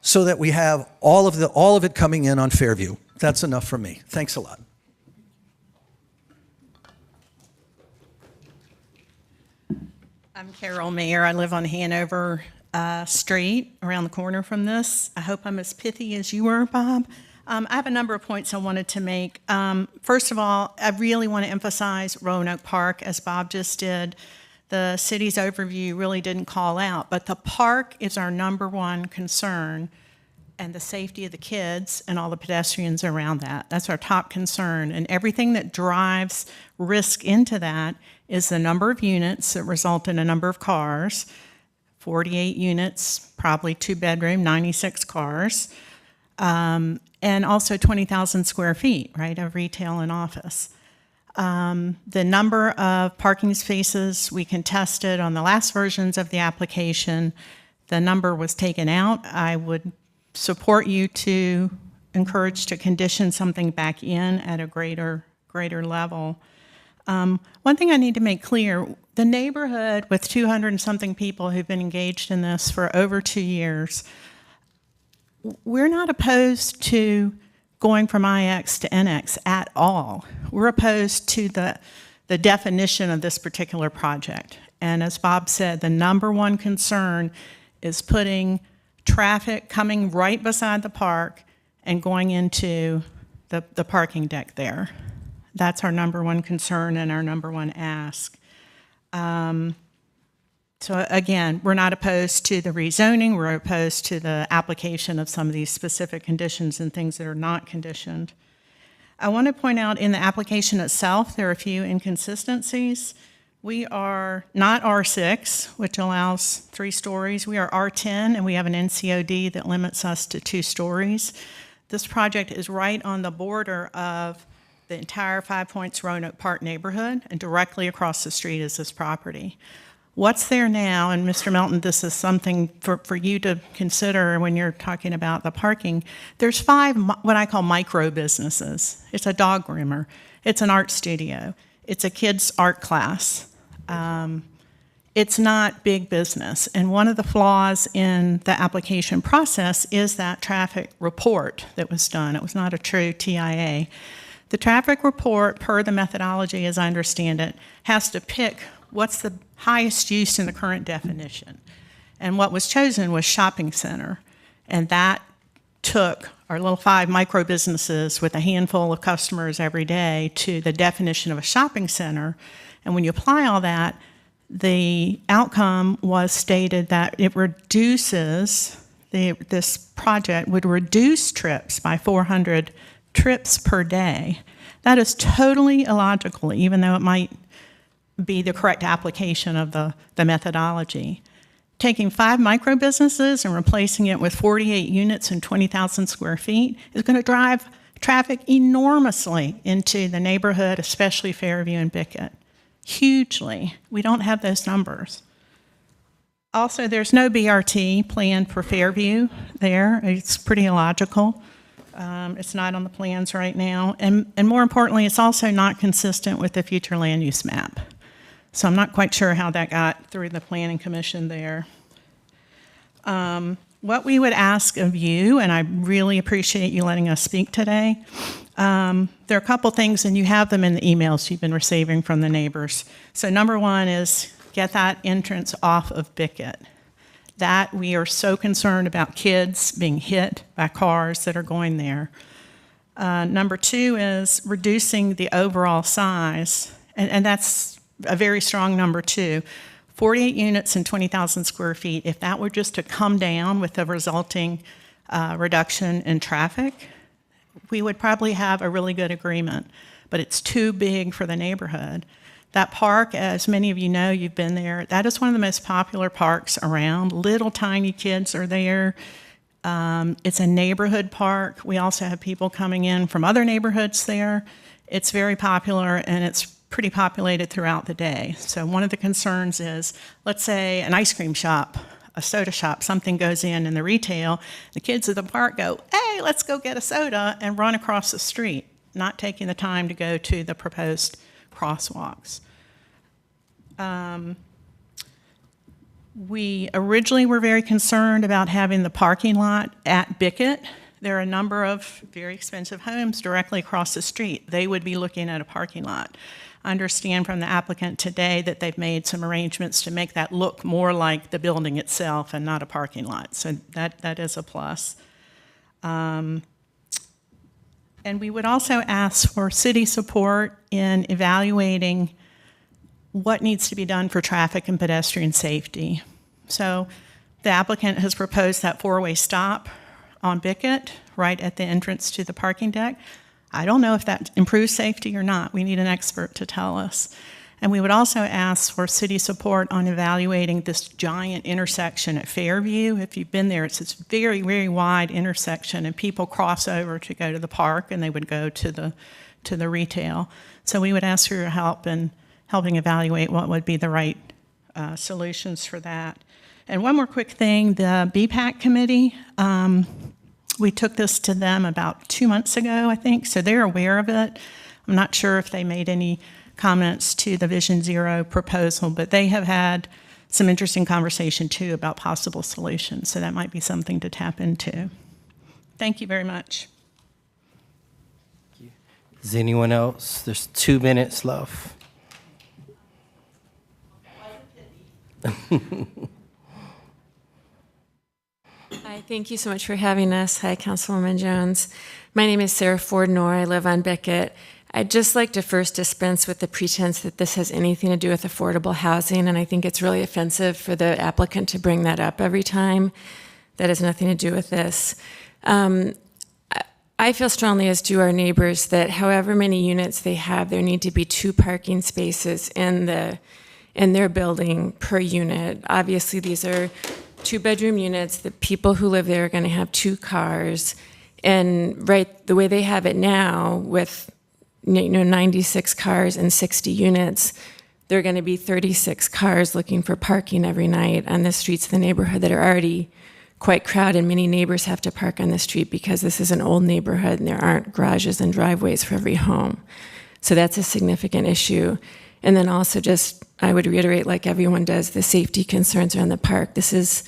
so that we have all of it coming in on Fairview. That's enough for me. Thanks a lot. I'm Carol Mayer. I live on Hanover Street, around the corner from this. I hope I'm as pithy as you were, Bob. I have a number of points I wanted to make. First of all, I really want to emphasize Roanoke Park, as Bob just did. The city's overview really didn't call out, but the park is our number one concern, and the safety of the kids and all the pedestrians around that. That's our top concern. And everything that drives risk into that is the number of units that result in a number of cars, 48 units, probably 2-bedroom, 96 cars, and also 20,000 square feet, right, of retail and office. The number of parking spaces we contested on the last versions of the application, the number was taken out. I would support you to encourage to condition something back in at a greater level. One thing I need to make clear, the neighborhood with 200 and something people who've been engaged in this for over 2 years, we're not opposed to going from IX to NX at all. We're opposed to the definition of this particular project. And as Bob said, the number one concern is putting traffic coming right beside the park and going into the parking deck there. That's our number one concern and our number one ask. So again, we're not opposed to the rezoning. We're opposed to the application of some of these specific conditions and things that are not conditioned. I want to point out in the application itself, there are a few inconsistencies. We are not R6, which allows 3 stories. We are R10, and we have an NCOD that limits us to 2 stories. This project is right on the border of the entire 5 Points Roanoke Park neighborhood, and directly across the street is this property. What's there now, and Mr. Melton, this is something for you to consider when you're talking about the parking, there's 5 what I call micro businesses. It's a dog groomer, it's an art studio, it's a kid's art class. It's not big business. And one of the flaws in the application process is that traffic report that was done. It was not a true TIA. The traffic report, per the methodology as I understand it, has to pick what's the highest use in the current definition. And what was chosen was shopping center. And that took our little 5 micro businesses with a handful of customers every day to the definition of a shopping center. And when you apply all that, the outcome was stated that it reduces, this project would reduce trips by 400 trips per day. That is totally illogical, even though it might be the correct application of the methodology. Taking 5 micro businesses and replacing it with 48 units and 20,000 square feet is going to drive traffic enormously into the neighborhood, especially Fairview and Bickett. Hugely. We don't have those numbers. Also, there's no BRT planned for Fairview there. It's pretty illogical. It's not on the plans right now. And more importantly, it's also not consistent with the future land use map. So I'm not quite sure how that got through the Planning Commission there. What we would ask of you, and I really appreciate you letting us speak today, there are a couple things, and you have them in the emails you've been receiving from the neighbors. So number one is get that entrance off of Bickett. That we are so concerned about kids being hit by cars that are going there. Number 2 is reducing the overall size, and that's a very strong number 2. 48 units and 20,000 square feet, if that were just to come down with the resulting reduction in traffic, we would probably have a really good agreement, but it's too big for the neighborhood. That park, as many of you know, you've been there, that is one of the most popular parks around. Little tiny kids are there. It's a neighborhood park. We also have people coming in from other neighborhoods there. It's very popular, and it's pretty populated throughout the day. So one of the concerns is, let's say an ice cream shop, a soda shop, something goes in the retail, the kids at the park go, hey, let's go get a soda, and run across the street, not taking the time to go to the proposed crosswalks. We originally were very concerned about having the parking lot at Bickett. There are a number of very expensive homes directly across the street. They would be looking at a parking lot. I understand from the applicant today that they've made some arrangements to make that look more like the building itself and not a parking lot. So that is a plus. And we would also ask for city support in evaluating what needs to be done for traffic and pedestrian safety. So the applicant has proposed that 4-way stop on Bickett right at the entrance to the parking deck. I don't know if that improves safety or not. We need an expert to tell us. And we would also ask for city support on evaluating this giant intersection at Fairview. If you've been there, it's this very, very wide intersection, and people cross over to go to the park, and they would go to the retail. So we would ask for your help in helping evaluate what would be the right solutions for that. And one more quick thing, the BPAC committee, we took this to them about 2 months ago, I think, so they're aware of it. I'm not sure if they made any comments to the Vision Zero proposal, but they have had some interesting conversation too about possible solutions, so that might be something to tap into. Thank you very much. Is anyone else? There's 2 minutes left. Hi, thank you so much for having us. Hi, Councilwoman Jones. My name is Sarah Ford-Noor. I live on Bickett. I'd just like to first dispense with the pretense that this has anything to do with affordable housing, and I think it's really offensive for the applicant to bring that up every time. That has nothing to do with this. I feel strongly, as do our neighbors, that however many units they have, there need to be 2 parking spaces in their building per unit. Obviously, these are 2-bedroom units. The people who live there are going to have 2 cars. And the way they have it now, with 96 cars and 60 units, there are going to be 36 cars looking for parking every night on the streets of the neighborhood that are already quite crowded. Many neighbors have to park on the street because this is an old neighborhood and there aren't garages and driveways for every home. So that's a significant issue. And then also just, I would reiterate, like everyone does, the safety concerns around the park. This is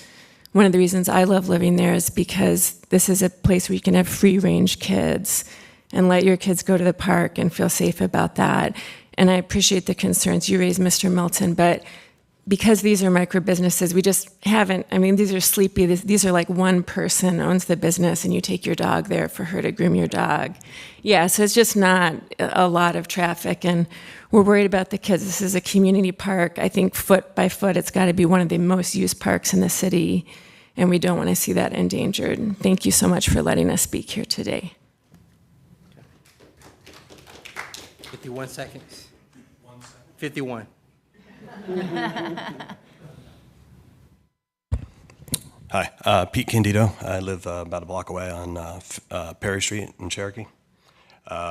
one of the reasons I love living there, is because this is a place where you can have free-range kids and let your kids go to the park and feel safe about that. And I appreciate the concerns you raised, Mr. Milton, but because these are micro businesses, we just haven't, I mean, these are sleepy. These are like one person owns the business and you take your dog there for her to groom your dog. Yeah, so it's just not a lot of traffic, and we're worried about the kids. This is a community park. I think foot by foot, it's got to be one of the most used parks in the city, and we don't want to see that endangered. Thank you so much for letting us speak here today. 51 seconds. 51. Hi, Pete Candido. I live about a block away on Perry Street in Cherokee.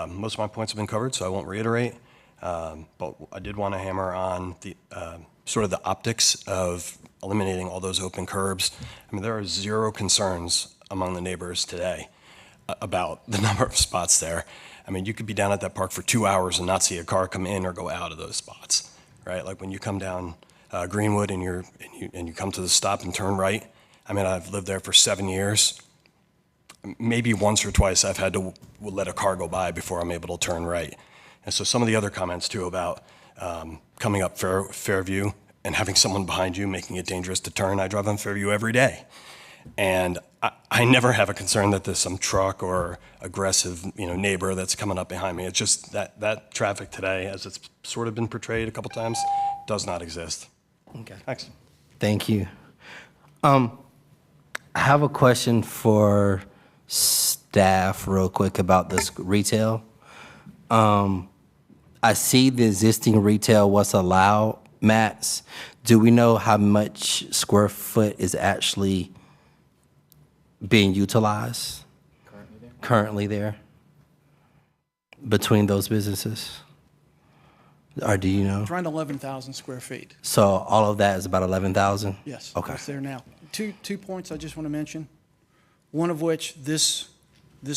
Most of my points have been covered, so I won't reiterate. But I did want to hammer on the sort of the optics of eliminating all those open curbs. I mean, there are 0 concerns among the neighbors today about the number of spots there. I mean, you could be down at that park for 2 hours and not see a car come in or go out of those spots, right? Like when you come down Greenwood and you come to the stop and turn right. I mean, I've lived there for 7 years. Maybe once or twice I've had to let a car go by before I'm able to turn right. And so some of the other comments too about coming up Fairview and having someone behind you making it dangerous to turn. I drive on Fairview every day. And I never have a concern that there's some truck or aggressive, neighbor that's coming up behind me. It's just that traffic today, as it's sort of been portrayed a couple times, does not exist. Okay. Thanks. Thank you. I have a question for staff real quick about this retail. I see the existing retail, what's allowed, mats. Do we know how much square foot is actually being utilized currently there between those businesses? Or do you know? It's around 11,000 square feet. So all of that is about 11,000? Yes. Okay. It's there now. Two points I just want to mention. One of which, this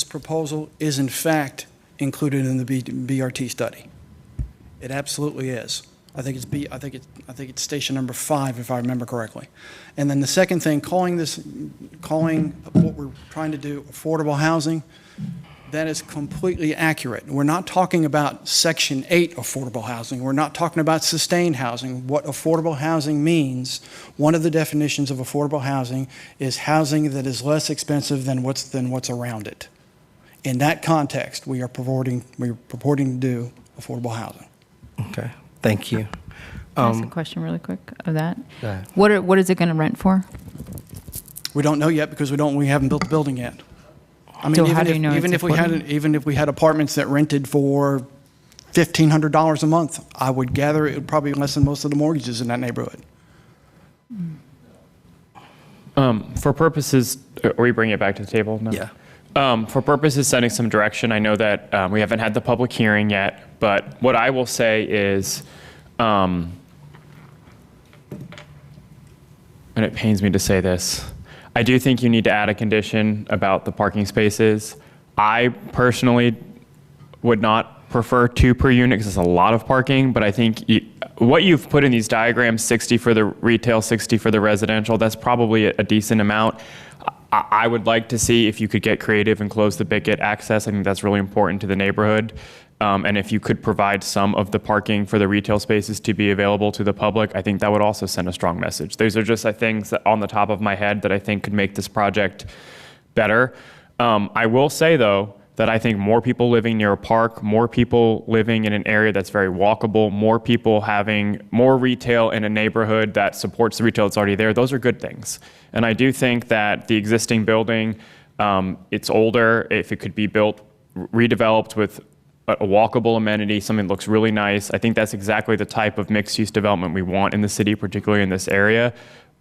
proposal is in fact included in the BRT study. It absolutely is. I think it's station number 5, if I remember correctly. And then the second thing, calling what we're trying to do affordable housing, that is completely accurate. We're not talking about Section 8 affordable housing. We're not talking about sustained housing. What affordable housing means, one of the definitions of affordable housing is housing that is less expensive than what's around it. In that context, we're purporting to do affordable housing. Okay, thank you. Can I ask a question really quick of that? Go ahead. What is it going to rent for? We don't know yet because we haven't built the building yet. I mean, So how do you know even it's if we had apartments that rented for $1,500 a month, I would gather it would probably be less than most of the mortgages in that neighborhood. For purposes, are we bringing it back to the table now? Yeah. For purposes setting some direction, I know that we haven't had the public hearing yet, but what I will say is, and it pains me to say this, I do think you need to add a condition about the parking spaces. I personally would not prefer 2 per unit because it's a lot of parking, but I think what you've put in these diagrams, 60 for the retail, 60 for the residential, that's probably a decent amount. I would like to see if you could get creative and close the bigot access. I think that's really important to the neighborhood. And if you could provide some of the parking for the retail spaces to be available to the public, I think that would also send a strong message. Those are just things that on the top of my head that I think could make this project better. I will say, though, that I think more people living near a park, more people living in an area that's very walkable, more people having more retail in a neighborhood that supports the retail that's already there, those are good things. And I do think that the existing building, it's older, if it could be built, redeveloped with a walkable amenity, something that looks really nice. I think that's exactly the type of mixed-use development we want in the city, particularly in this area.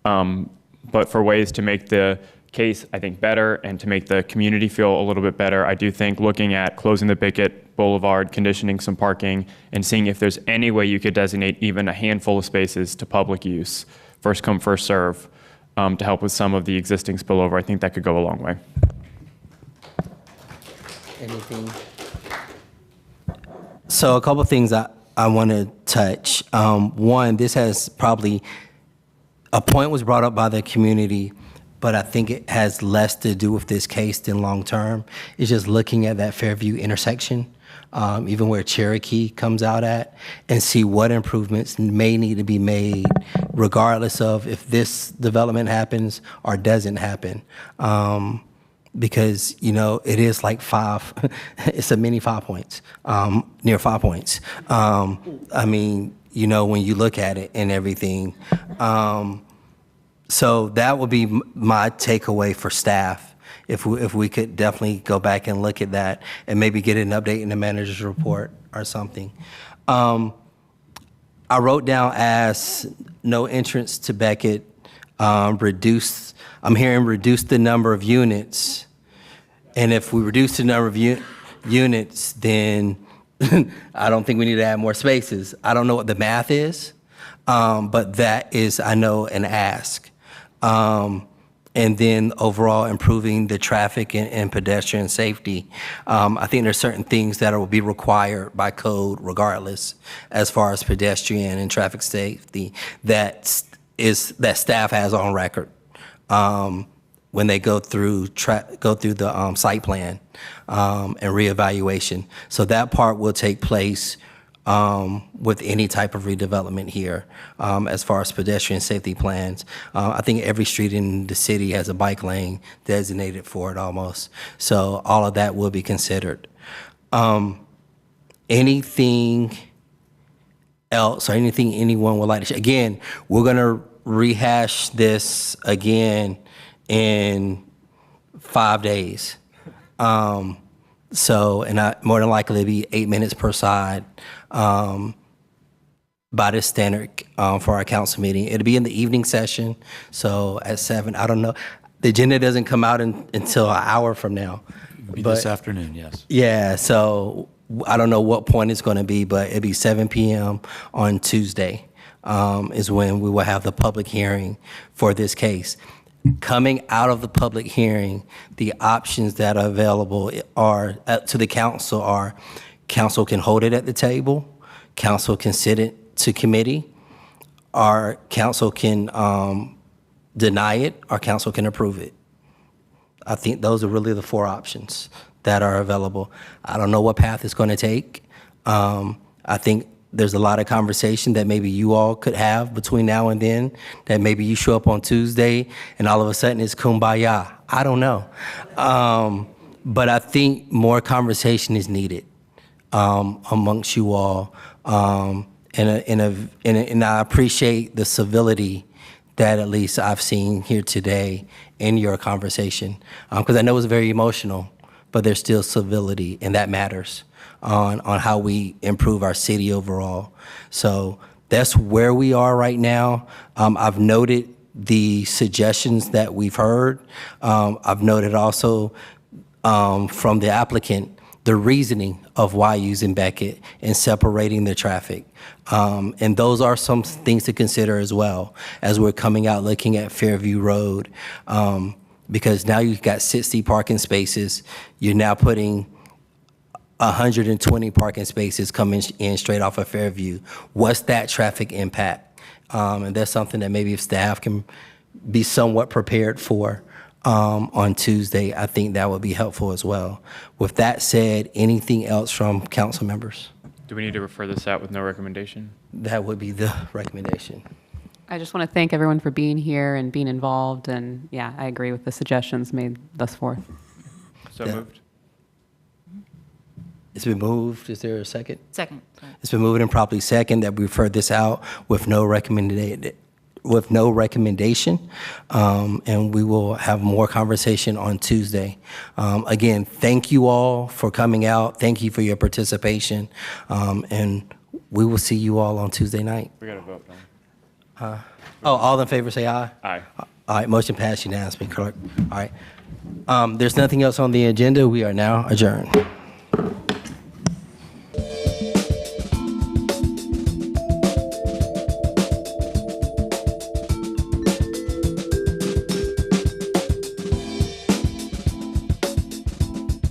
But for ways to make the case, I think, better and to make the community feel a little bit better, I do think looking at closing the Bickett Boulevard, conditioning some parking, and seeing if there's any way you could designate even a handful of spaces to public use, first come, first serve, to help with some of the existing spillover, I think that could go a long way. Anything? So a couple of things I want to touch. One, this has probably, a point was brought up by the community, but I think it has less to do with this case than long-term. It's just looking at that Fairview intersection, even where Cherokee comes out at, and see what improvements may need to be made regardless of if this development happens or doesn't happen. Because, you know, it is like it's a mini 5 Points, near 5 Points. I mean, you know, when you look at it and everything. So that would be my takeaway for staff, if we could definitely go back and look at that and maybe get an update in the manager's report or something. I wrote down as no entrance to Beckett, I'm hearing reduce the number of units. And if we reduce the number of units, then I don't think we need to add more spaces. I don't know what the math is, but that is, I know, an ask. And then overall improving the traffic and pedestrian safety. I think there's certain things that will be required by code regardless, as far as pedestrian and traffic safety, that staff has on record when they go through the site plan and reevaluation. So that part will take place with any type of redevelopment here, as far as pedestrian safety plans. I think every street in the city has a bike lane designated for it almost. So all of that will be considered. Anything else or anything anyone would like to share? Again, we're gonna rehash this again in 5 days. So, and more than likely it'll be 8 minutes per side by the standard for our council meeting. It'll be in the evening session, so at 7, I don't know. The agenda doesn't come out until an hour from now. It'll be this afternoon, yes. Yeah, so I don't know what point it's gonna be, but it'll be 7 p.m. on Tuesday is when we will have the public hearing for this case. Coming out of the public hearing, the options that are available are to the council are, council can hold it at the table, council can sit it to committee, or council can deny it, or council can approve it. I think those are really the 4 options that are available. I don't know what path it's going to take. I think there's a lot of conversation that maybe you all could have between now and then, that maybe you show up on Tuesday and all of a sudden it's kumbaya. I don't know. But I think more conversation is needed amongst you all. And I appreciate the civility that at least I've seen here today in your conversation. Because I know it's very emotional, but there's still civility, and that matters on how we improve our city overall. So that's where we are right now. I've noted the suggestions that we've heard. I've noted also from the applicant the reasoning of why using Beckett and separating the traffic. And those are some things to consider as well as we're coming out looking at Fairview Road. Because now you've got 60 parking spaces, you're now putting 120 parking spaces coming in straight off of Fairview. What's that traffic impact? And that's something that maybe if staff can be somewhat prepared for on Tuesday, I think that would be helpful as well. With that said, anything else from council members? Do we need to refer this out with no recommendation? That would be the recommendation. I just want to thank everyone for being here and being involved, and yeah, I agree with the suggestions made thus far. So moved. It's been moved. Is there a second? Second. It's been moved and properly second that we refer this out with no recommendation, and we will have more conversation on Tuesday. Again, thank you all for coming out. Thank you for your participation, and we will see you all on Tuesday night. We got to vote, don't we? All in favor, say aye. Aye. All right, motion passed unanimously, correct? All right. There's nothing else on the agenda. We are now adjourned.